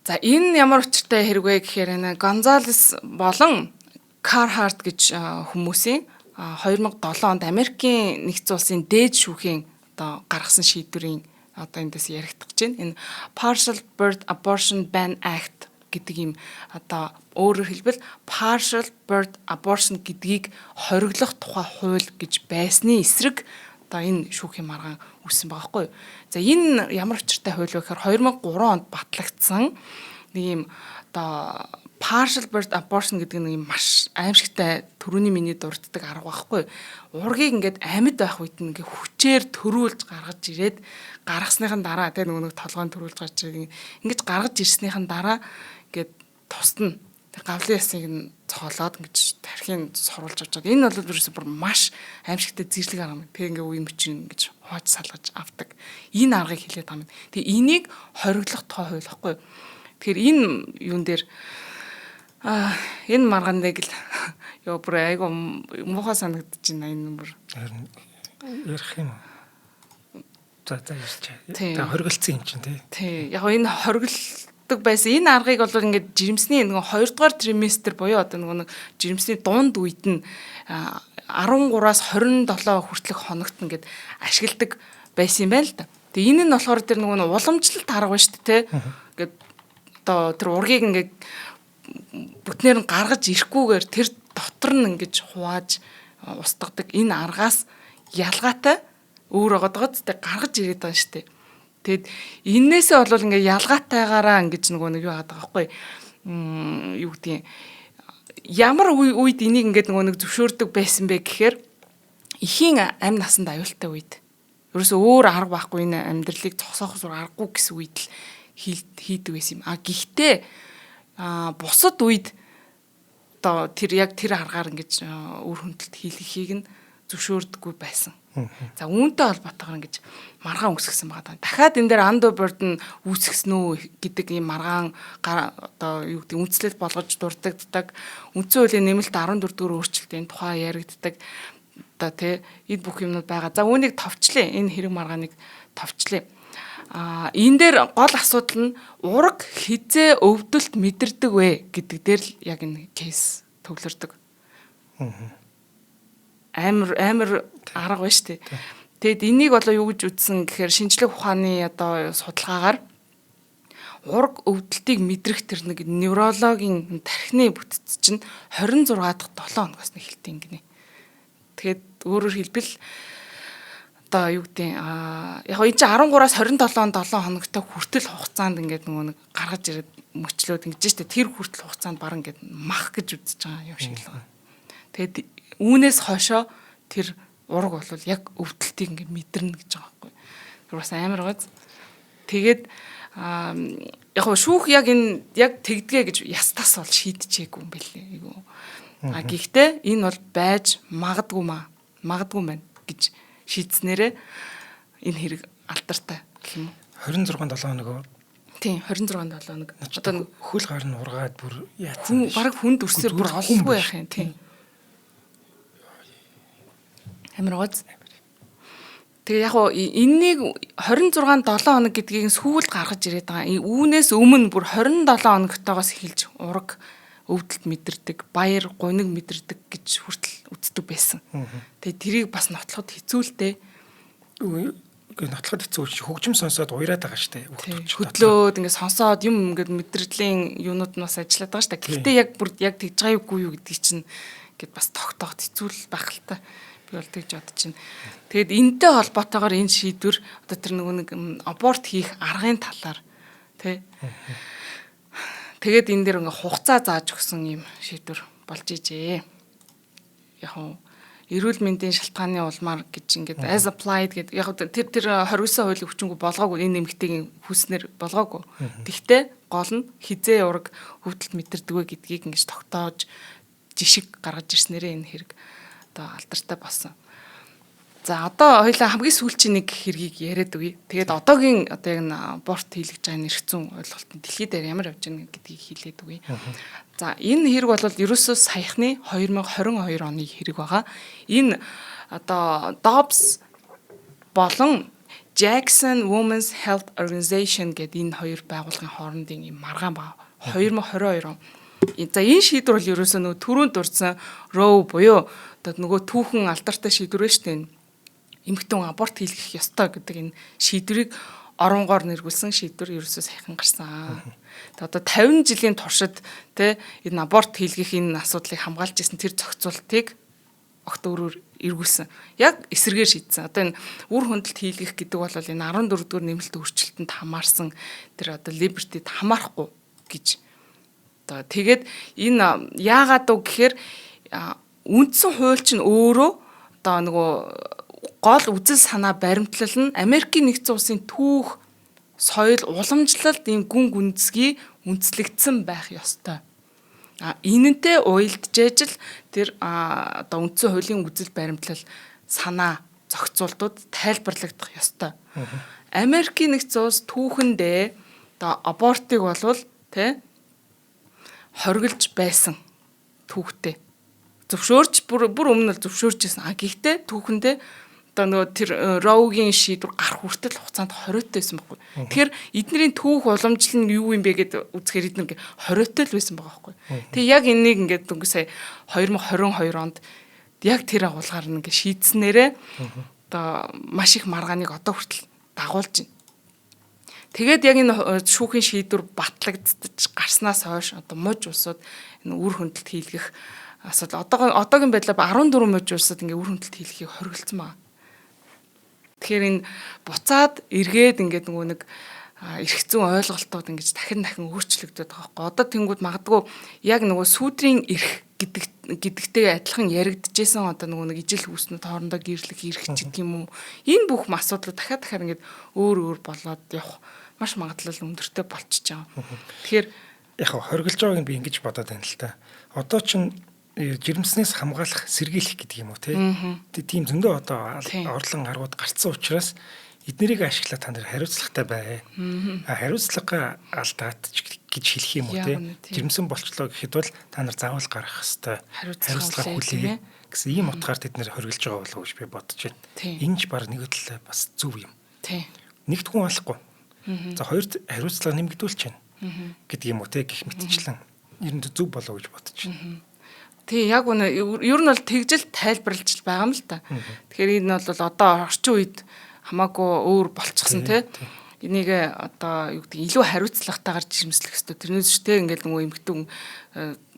За энэ ямар учиртай хэрэг вэ гэхээр энэ Гонзалес болон Кархарт гэж хүмүүсийн 2007 онд Америкийн нэгдсэн улсын дээд шүүхийн одоо гаргасан шийдвэрийн одоо эндээс яригдах гэж байна. Энэ Partial Birth Abortion Ban Act гэдэг юм одоо өөрөөр хэлбэл Partial Birth Abortion гэдгийг хориглох тухай хууль гэж байсны эсрэг одоо энэ шүүхийн маргаан үүссэн байгаа хгүй. За энэ ямар учиртай хууль вэ гэхээр 2003 онд батлагдсан нэг юм одоо partial birth abortion гэдэг нэг юм маш аимшигтай төрөний миний дурддаг арга байхгүй. Ургийг ингээд амьд байх үед нь ингээ хүчээр төрүүлж гаргаж ирээд гаргасныхан дараа тэг нэг толгойн төрүүлж гарч ирээд ингэж гаргаж ирснийхэн дараа ингээд тусна. Гавлын ясыг нь цоолоод ингэж тархийг соруулж авч байгаа. Энэ бол ерөөсөө бүр маш аимшигтай зэрлэг арга юм. Тэг ингээ үе мөчн ингэж хувааж салгаж авдаг. Энэ аргыг хэлээд байгаа юм. Тэг энийг хориглох тухай хууль байхгүй. Тэгэхээр энэ юун дээр энэ маргааныг л ёо бүр айгу муухай санагдаж байна энэ бүр. Ярих юм. За ярьчих. Тэ хориглолцсон юм чинь тий. Тий. Яг энэ хориглолдог байсан энэ аргыг бол ингээд жирэмсний нэг 2 дугаар триместр буюу одоо нэг жирэмсний дунд үед нь 13-аас 27 хүртэлх хоногт ингээд ашигладаг байсан юм байна л да. Тэгээ энэ нь болохоор тэр нэг уламжлалт арга байна шүү дээ тий. Ингээд одоо тэр ургийг ингээд бүтнээр нь гаргаж ирэхгүйгээр тэр дотор нь ингэж хувааж устгадаг энэ аргаас ялгаатай өөр байгаад тэ гаргаж ирээд байгаа шүү дээ. Тэгэд энээсээ бол ингээ ялгаатайгаараа ингэж нэг юу яадаг байхгүй юу гэдгийг ямар үед энийг ингээд нэг зөвшөөрдөг байсан бэ гэхээр эхийн амь насанд аюултай үед ерөөсөө өөр арга байхгүй энэ амьдралыг зогсоох аргагүй гэсэн үед л хийдэг байсан юм. Гэхдээ бусад үед одоо тэр яг тэр аргаар ингэж үр хөндлөлт хийлгэхийг нь зөвшөөрдөггүй байсан За үүнтэй холбоотойгоор ингэж маргаан үүсгэсэн байгаа даа. Дахиад энэ дээр андоборд нь үүсгэсэн үү гэдэг ийм маргаан одоо юу гэдэг үндэслэл болгож дурддагддаг. Үндсэн хуулийн нэмэлт 14 дугаар өөрчлөлтийн тухай яригддаг. Одоо тий эд бүх юмнууд байгаа. За үүнийг товчлээ. Энэ хэрэг маргааныг товчлээ. Энэ дээр гол асуудал нь ураг хизээ өвдөлт мэдэрдэг вэ гэдэг дээр л яг энэ кейс төвлөрдөг. Амар арга байна шүү дээ. Тэгэд энийг болоо юу гэж үзсэн гэхээр шинжлэх ухааны одоо судалгаагаар ураг өвдөлтийг мэдрэх тэр нэг неврологийн тархины бүтц чинь 26 дахь 7 хоногоос нь эхэлдэг гинэ. Тэгэхэд өөрөөр хэлбэл одоо юу гэдэг яг энэ чинь 13-аас 27 хоногтой хүртэл хугацаанд ингээд нэг гаргаж ирээд мөчлөөд ингэж штэ тэр хүртэл хугацаанд баг ингээд мах гэж үзэж байгаа юм шиг л байна. Тэгэд үүнээс хойшоо тэр ураг бол яг өвдөлтийг ингээд мэдэрнэ гэж байгаа байхгүй. Тэр бас амар гоц. Тэгээд яг шүүх яг энэ яг тэгдгээ гэж ястаас бол шийдчихээгүй юм бэлээ. Айгу. Гэхдээ энэ бол байж магадгүй байна гэж шийдснээрээ энэ хэрэг алдартай гэх юм уу. 26 7 хоног. Тийм 26 7 хоног. Одоо хөл гар нь ургаад бүр яатсан. Бараг хүнд өрсөөр бүр олохгүй байх юм тийм. Амар гоц. Тэгээ яг энэнийг 26 7 хоног гэдгийг сүүлд гаргаж ирээд байгаа. Үүнээс өмнө бүр 27 хоногтойгоос эхэлж ураг өвдөлт мэдэрдэг, баяр, гуниг мэдэрдэг гэж хүртэл үздэг байсан. Тэгээ тэрийг бас нотлоход хэцүү л дээ. Нотлоход хэцүү чи хөгжим сонсоод уяраад байгаа штэ. Хөдлөөд ингээд сонсоод юм ингээд мэдрэлийн юунууд нь бас ажиллаад байгаа штэ. Гэхдээ яг бүр яг тэгж байгаагүй юу гэдгийг чинь ингээд бас тогтооход хэцүү л байх л та. Би бол тэгж бодож байна. Тэгэд энэтэй холбоотойгоор энэ шийдвэр одоо тэр нэг аборт хийх аргын талаар тий. Тэгээд энэ дээр ингээ хугацаа зааж өгсөн юм шийдвэр болж ижээ. Яг нь эрүүл мэндийн шалтгааны улмаар гэж ингээд as applied гэдэг яг тэр 29 хуулийн хүчингү болгоогүй энэ нэмэгтэйгийн хүснэр болгоогүй. Тэгтээ гол нь хизээ ураг хөвдөлт мэдэрдэг вэ гэдгийг ингэж тогтоож жишг гаргаж ирснээрээ энэ хэрэг одоо алдартай болсон. За одоо хоёлаа хамгийн сүүлчийн нэг хэргийг яриад өгье. Тэгээд одоогийн одоо яг аборт хийлгэж байгаа нэрхцэн ойлголт нь дэлхийд ямар явж байгаа гэдгийг хэлээд өгье. За энэ хэрэг бол ерөөсөө саяхны 2022 оны хэрэг байгаа. Энэ одоо Dobbs болон Jackson Women's Health Organization гэдэг энэ хоёр байгууллагын хоорондын юм маргаан баг. 2022 он. За энэ шийдвэр бол ерөөсөө нөгөө түрүүнд дурдсан Roe буюу одоо нөгөө түүхэн алдартай шийдвэр байна шүү дээ. Эмэгтэй аборт хийлгэх ёстой гэдэг энэ шийдвэрийг оронгоор нэрвүүлсэн шийдвэр ерөөсөө сайхан гарсан. Тэгээ одоо 50 жилийн туршид тэ энэ аборт хийлгэх энэ асуудлыг хамгаалж исэн тэр зохицуултыг огт өөрөөр эргүүлсэн. Яг эсэргээр шийдсэн. Одоо энэ үр хөндлөлт хийлгэх гэдэг бол энэ 14 дугаар нэмэлт өөрчлөлтөнд хамаарсан тэр одоо liberty-д хамаарахгүй гэж. Одоо тэгээд энэ яагаад вэ гэхээр үндсэн хууль чинь өөрөө одоо нөгөө гол үзэл санаа баримтлал нь Америкийн нэгдсэн улсын түүх, соёл, уламжлалт ийм гүн гүнзгий үндэслэгдсэн байх ёстой. Энэнтэй уялджээж л тэр одоо үндсэн хуулийн үзэл баримтлал санаа зохицуултууд тайлбарлагдах ёстой. Америкийн нэгдсэн улс түүхэндээ одоо абортыг болвол тэ хоригдж байсан түүхтэй. Зөвшөөрч бүр өмнө нь зөвшөөрч байсан. Гэхдээ түүхэндээ одоо нөгөө тэр Roe-гийн шийдвэр гарах хүртэл хугацаанд хориотой байсан байхгүй. Тэгэхээр эднэрийн түүх уламжлал нь юу юм бэ гэд үзэхээр эднэр хориотой л байсан байгаа байхгүй. Тэгээ яг энийг ингээд өнгө сая 2022 онд яг тэр агуулгаар нь ингээд шийдснээрээ одоо маш их маргааныг одоо хүртэл дагуулж байна. Тэгээд яг энэ шүүхийн шийдвэр батлагдчих гарснаас хойш одоо мужи улсууд энэ үр хөндлөлт хийлгэх асуудал одоогийн байдлаар 14 мужи улсад ингээ үр хөндлөлт хийлгэхийг хориглосон байна. Тэгэхээр энэ буцаад эргээд ингээд нөгөө нэг эрх зүйн ойлголтууд ингэж дахин өөрчлөгдөд байгаа байхгүй. Одоо тэнгууд магадгүй яг нөгөө сүүдрийн эрх гэдэгтэй адилхан яригдчихсэн одоо нөгөө нэг ижил хүүснүүд хоорондоо гэрлэх эрх гэдэг юм уу. Энэ бүх асуудлууд дахиад ингээд өөр болоод явах маш магадлал өндөртэй болчихж байгаа. Тэгэхээр яг хориглож байгааг би ингэж бодоод байна л та. Одоо чинь жирэмснээс хамгаалах сэргийлэх гэдэг юм уу тийм зөндөө одоо орлон аргууд гарцсан учраас эднэрийг ашиглаад та нар хариуцлагатай бай. Хариуцлага алдаад гэж хэлэх юм уу жирэмсэн болчлоо гэхэд бол та нар заавал гаргах хэвээр хариуцлага хүлэе гэсэн ийм утгаар тэд нэр хоригдж байгаа болов уу гэж би бодож байна. Энэ ч баг нэг талаа бас зөв юм. Нэгдгүн алахгүй. За хоёрт хариуцлага нэмэгдүүлж байна гэдэг юм уу гэх мэтчлэн ер нь зөв болов уу гэж бодож байна. Яг үнэ ер нь бол тэгжэл тайлбарлаж байгаа юм л та. Тэгэхээр энэ бол одоо орчин үед хамаагүй өөр болчихсон энийг одоо юу гэдэг илүү хариуцлагатайгаар жирэмслэх хэрэгтэй. Тэрнээс ч ингээд нөгөө эмгтэн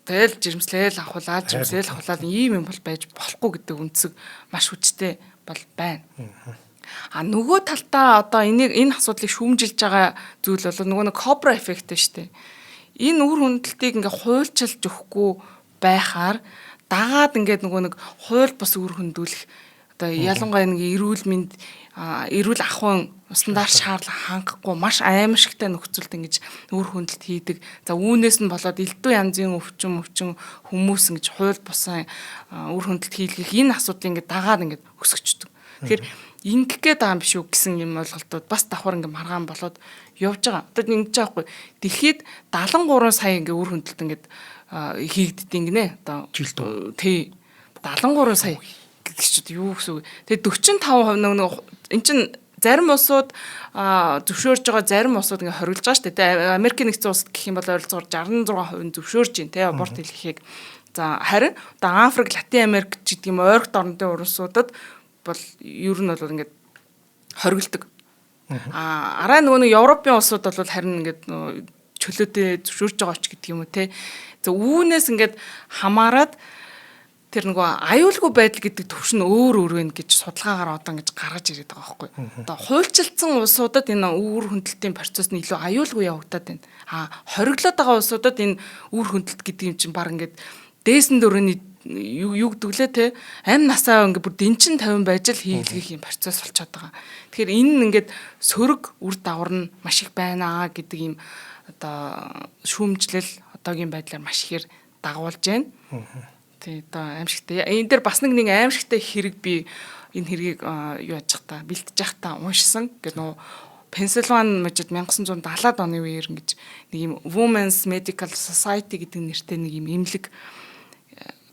тэгэл жирэмслээл авахлаа жирэмслээл авахлаа ийм юм бол байж болохгүй гэдэг үнцэг маш хүчтэй бол байна. Нөгөө талдаа одоо энэ асуудлыг шүүмжилж байгаа зүйл бол нөгөө нэг кобра эффект шүү дээ. Энэ үр хөндлөлтийг ингээ хуульчилж өгөхгүй байхаар дагаад ингээд нөгөө нэг хууль бус үр хөндүүлэх одоо ялангуяа нэг эрүүл мэнд эрүүл ахуйн стандарт шаардлага хангахгүй маш аимшигтай нөхцөлд ингэж үр хөндлөлт хийдэг. За үүнээс нь болоод элдв янзын өвчин хүмүүс ингэж хууль бусан үр хөндлөлт хийлгэх энэ асуудлыг ингээд дагаад ингээд өсгөждөг. Тэгэхээр ингэх гээд байгаа юм биш үү гэсэн юм ойлголтууд бас давхар ингээд маргаан болоод явж байгаа. Одоо ингэж байгаа хгүй. Дэлхийд 73 сая ингээд үр хөндлөлт ингээд хийгддэг гинэ. Одоо 73 сая гэдэг чинь юу гэсэн үг. Тэгээ 45% нэг эн чин зарим улсууд зөвшөөрж байгаа зарим улсууд ингээ хоригдж байгаа шүү дээ. Америкийн нэгдсэн улсад гэх юм бол ойролцоогоор 66% зөвшөөрж байна аборт хийхийг. За харин одоо Африк, Латин Америк гэдэг юм ойрогт орнуудын улсуудад бол ер нь бол ингээд хоригддог. Араа нөгөө Европын улсууд бол харин ингээд чөлөөтэй зөвшөөрж байгаа ч гэдэг юм уу За үүнээс ингээд хамаарад тэр нөгөө аюулгүй байдал гэдэг төвшин өөр байна гэж судалгаагаар одоо ингэж гаргаж ирээд байгаа байхгүй. Одоо хуульчилсан улсуудад энэ үр хөндлөлтийн процесс нь илүү аюулгүй явагдаад байна. Хориглоод байгаа улсуудад энэ үр хөндлөлт гэдэг юм чинь баг ингээд дээсэн дөрөний юу гэдвүлээ амь насаа ингээд бүр дэнчин 50 байж л хийлгэх юм процесс болчиход байгаа. Тэгэхээр энэ ингээд сөрөг үр дагавар нь маш их байна гэдэг юм одоо шүүмжлэл одоогийн байдлаар маш ихээр дагуулж байна. Тий одоо аимшигтай. Энэ дээр бас нэг аимшигтай хэрэг би энэ хэргийг юу яаж та бэлтэж явах та уншсан. Ингээд нөө Пенсильвани мужид 1970-аад оны үеэр ингэж нэг юм Women's Medical Society гэдэг нэртэй нэг юм эмнэлэг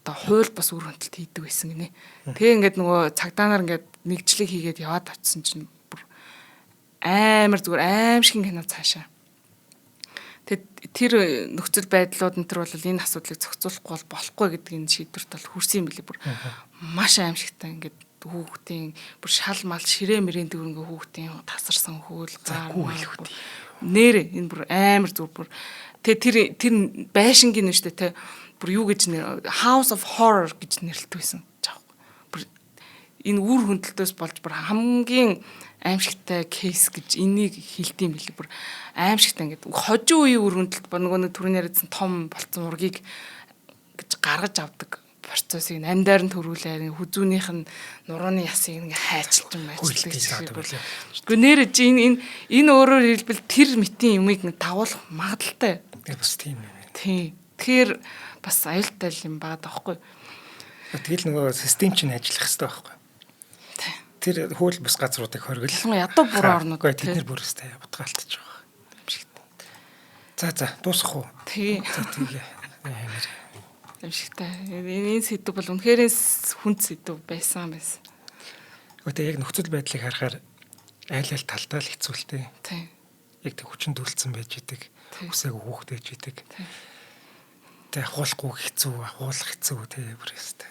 одоо хууль бас үр хөндлөлт хийдэг байсан гинэ. Тэгээ ингээд нөгөө цагдаа нар ингээд нэгжлэг хийгээд яваад очсон чинь бүр амар зүгээр аимшигэн кино цаашаа. Тэр нөхцөл байдлууд энэ төр бол энэ асуудлыг зохицуулахгүй болохгүй гэдэг энэ шийдвэрт бол хүрсэн юм билий бүр маш аимшигтай ингээд хүүхдийн бүр шал мал ширээ мөрийн дөрөнгө хүүхдийн тасарсан хөөл гар нэрэ энэ бүр амар зүр бүр тэр байшингийн нэртэй те бүр юу гэж нэр House of Horror гэж нэрлэдэг байсан бүр энэ үр хөндлөлтөөс болж бүр хамгийн аимшигтай кейс гэж энийг хэлдэм билий бүр аимшигтай ингээд хожим үеийн үр хөндлөлт нөгөө нэг түрүүний яриадсан том болцсон ургийг гэж гаргаж авдаг процессыг амьдаар нь төрүүлээ хүзүүнийх нь нурууны ясыг ингээ хайчилж байцдаг гэж. Гэхдээ нэрэ чи энэ өөрөөр хэлбэл тэр мэтийн юмыг дагуулах магадaltaй. Бас тийм юм. Тийм. Тэгэхээр бас аюултай юм баад аахгүй. Тэгэл нөгөө систем чинь ажиллах хэрэгтэй байхгүй. Тэр хууль бус газруудыг хоригл. Ядуу буруу орнууд тэднэр бүрээстэй бутгаалтаж байгаа юм шиг. За дуусах уу? Тийм. Тэгээ. юм шигтэй. Энэ сэдв бол үнэхээр хүнд сэдв байсан. Гэхдээ яг нөхцөл байдлыг харахаар айл талдаа л хэцүүлтэй. Тийм. Яг тэг хүчин төрөлцсөн байж идэг. Үсээг хөөхтэй байж идэг. Тэг ахуулахгүй хэцүү, ахуулах хэцүү тэг бүрээстэй.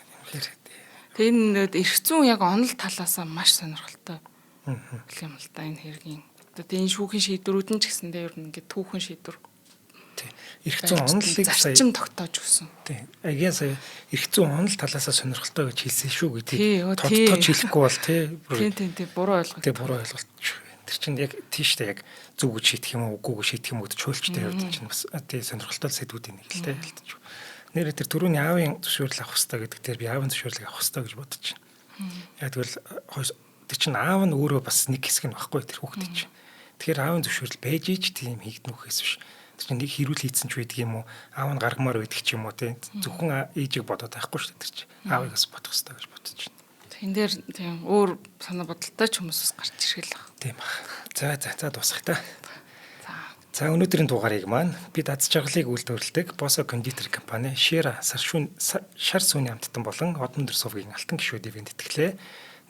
Тэгээ энэ эрх зүйн яг онол талаас маш сонирхолтой. юм л да энэ хэргийн. Одоо энэ шүүхийн шийдвэрүүд нь ч гэсэндээ ер нь ингээд түүхэн шийдвэр эрх зүйн онолыг сая зарчим тогтоож өгсөн. Тийм. Агийн сая эрх зүйн онол талаасаа сонирхолтой гэж хэлсэн шүү гэдэг. Тодтогч хэлэхгүй бол тийм буруу ойлголт. Тийм буруу ойлголт. Тэр чинь яг тийштэй яг зөв гэж шийдэх юм уу, үгүй гэж шийдэх юм уу гэж чөөлчтэй явдаг чинь бас тийм сонирхолтой сэдвүүдийн нэг л дээ хэлтэж. Нэрэ тэр түрүүний аавын зөвшөөрөл авах хэрэгтэй гэдэг дээр би аавын зөвшөөрлийг авах хэрэгтэй гэж бодож байна. Яг тэгвэл тэр чинь аав нь өөрөө бас нэг хэсэг нь баггүй тэр хүүхдээ чинь. Тэгэхээр аавын зөвшөөрөл байж ич тийм хийгднөх үхээс биш. чинь нэг хэрүүл хийцэн ч байдаг юм уу? Аав нь гаргамаар байдаг ч юм уу тий. Зөвхөн ээжийг бодоод байхгүй шүү дээ тэр чинь. Аавыгаас бодох хэрэгтэй гэж бодож байна. Тэн дээр тийм өөр санаа бодолтой ч хүмүүсээс гарч ирэх л баг. Тийм баг. За дуусах та. За. За өнөөдрийн дугаарыг маань бид аз жаргалыг үйлдвэрлэдэг Boso кондитер компани Shera шар сүүний амттан болон Од өндөр сувгийн алтан гишүүдийн тэтгэлээ.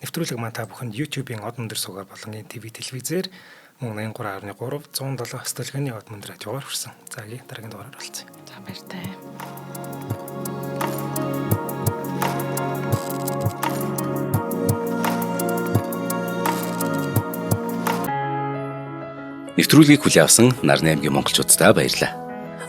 Нэвтрүүлэг маань та бүхэнд YouTube-ийн Од өндөр сувгаар болон ТV телевизээр мөн 83.3 107 столгоны Од өндөр радиогоор хүрсэн. За дараагийн дугаараар олцъя. За баяртай. Нэвтрүүлгийг хүлээн авсан Нарны аймгийн монголчуудтай баярлалаа.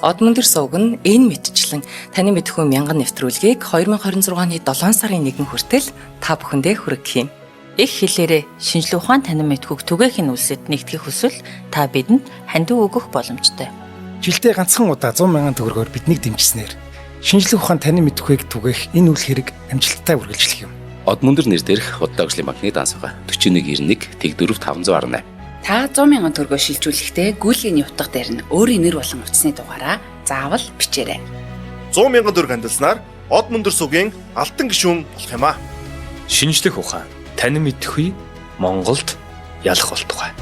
Од өндөр сувг нь энэ мэдчлэн таны мэдхүйн мянган нэвтрүүлгийг 2026 оны 7 сарын 1 хүртэл та бүхэндээ хүргэх юм. Их хэлээрээ шинжлэх ухаан танин мэдхүйг түгээхийн үлсэд нэгтгэх хүсвэл та бидэнд хандив өгөх боломжтой. Жилдээ ганцхан удаа 100,000 төгрөгөөр биднийг дэмжснээр шинжлэх ухаан танин мэдхүйг түгээх энэ үйл хэрэг амжилттай үргэлжлэх юм. Од мөндөр нэр дээрх Удаа өвчлийн банкны дансага 4191 тэг 4518. Та 100,000 төгрөгөөр шилжүүлэхдээ гүйлийн утга дээр нь өөрийн нэр болон утасны дугаараа заавал бичээрэй. 100,000 төгрөг хандалснаар Од мөндөр сувгийн алтан гишүүн болох юм а. Шинжлэх ухаан, танин мэдхгүй Монголд ялах болтугай.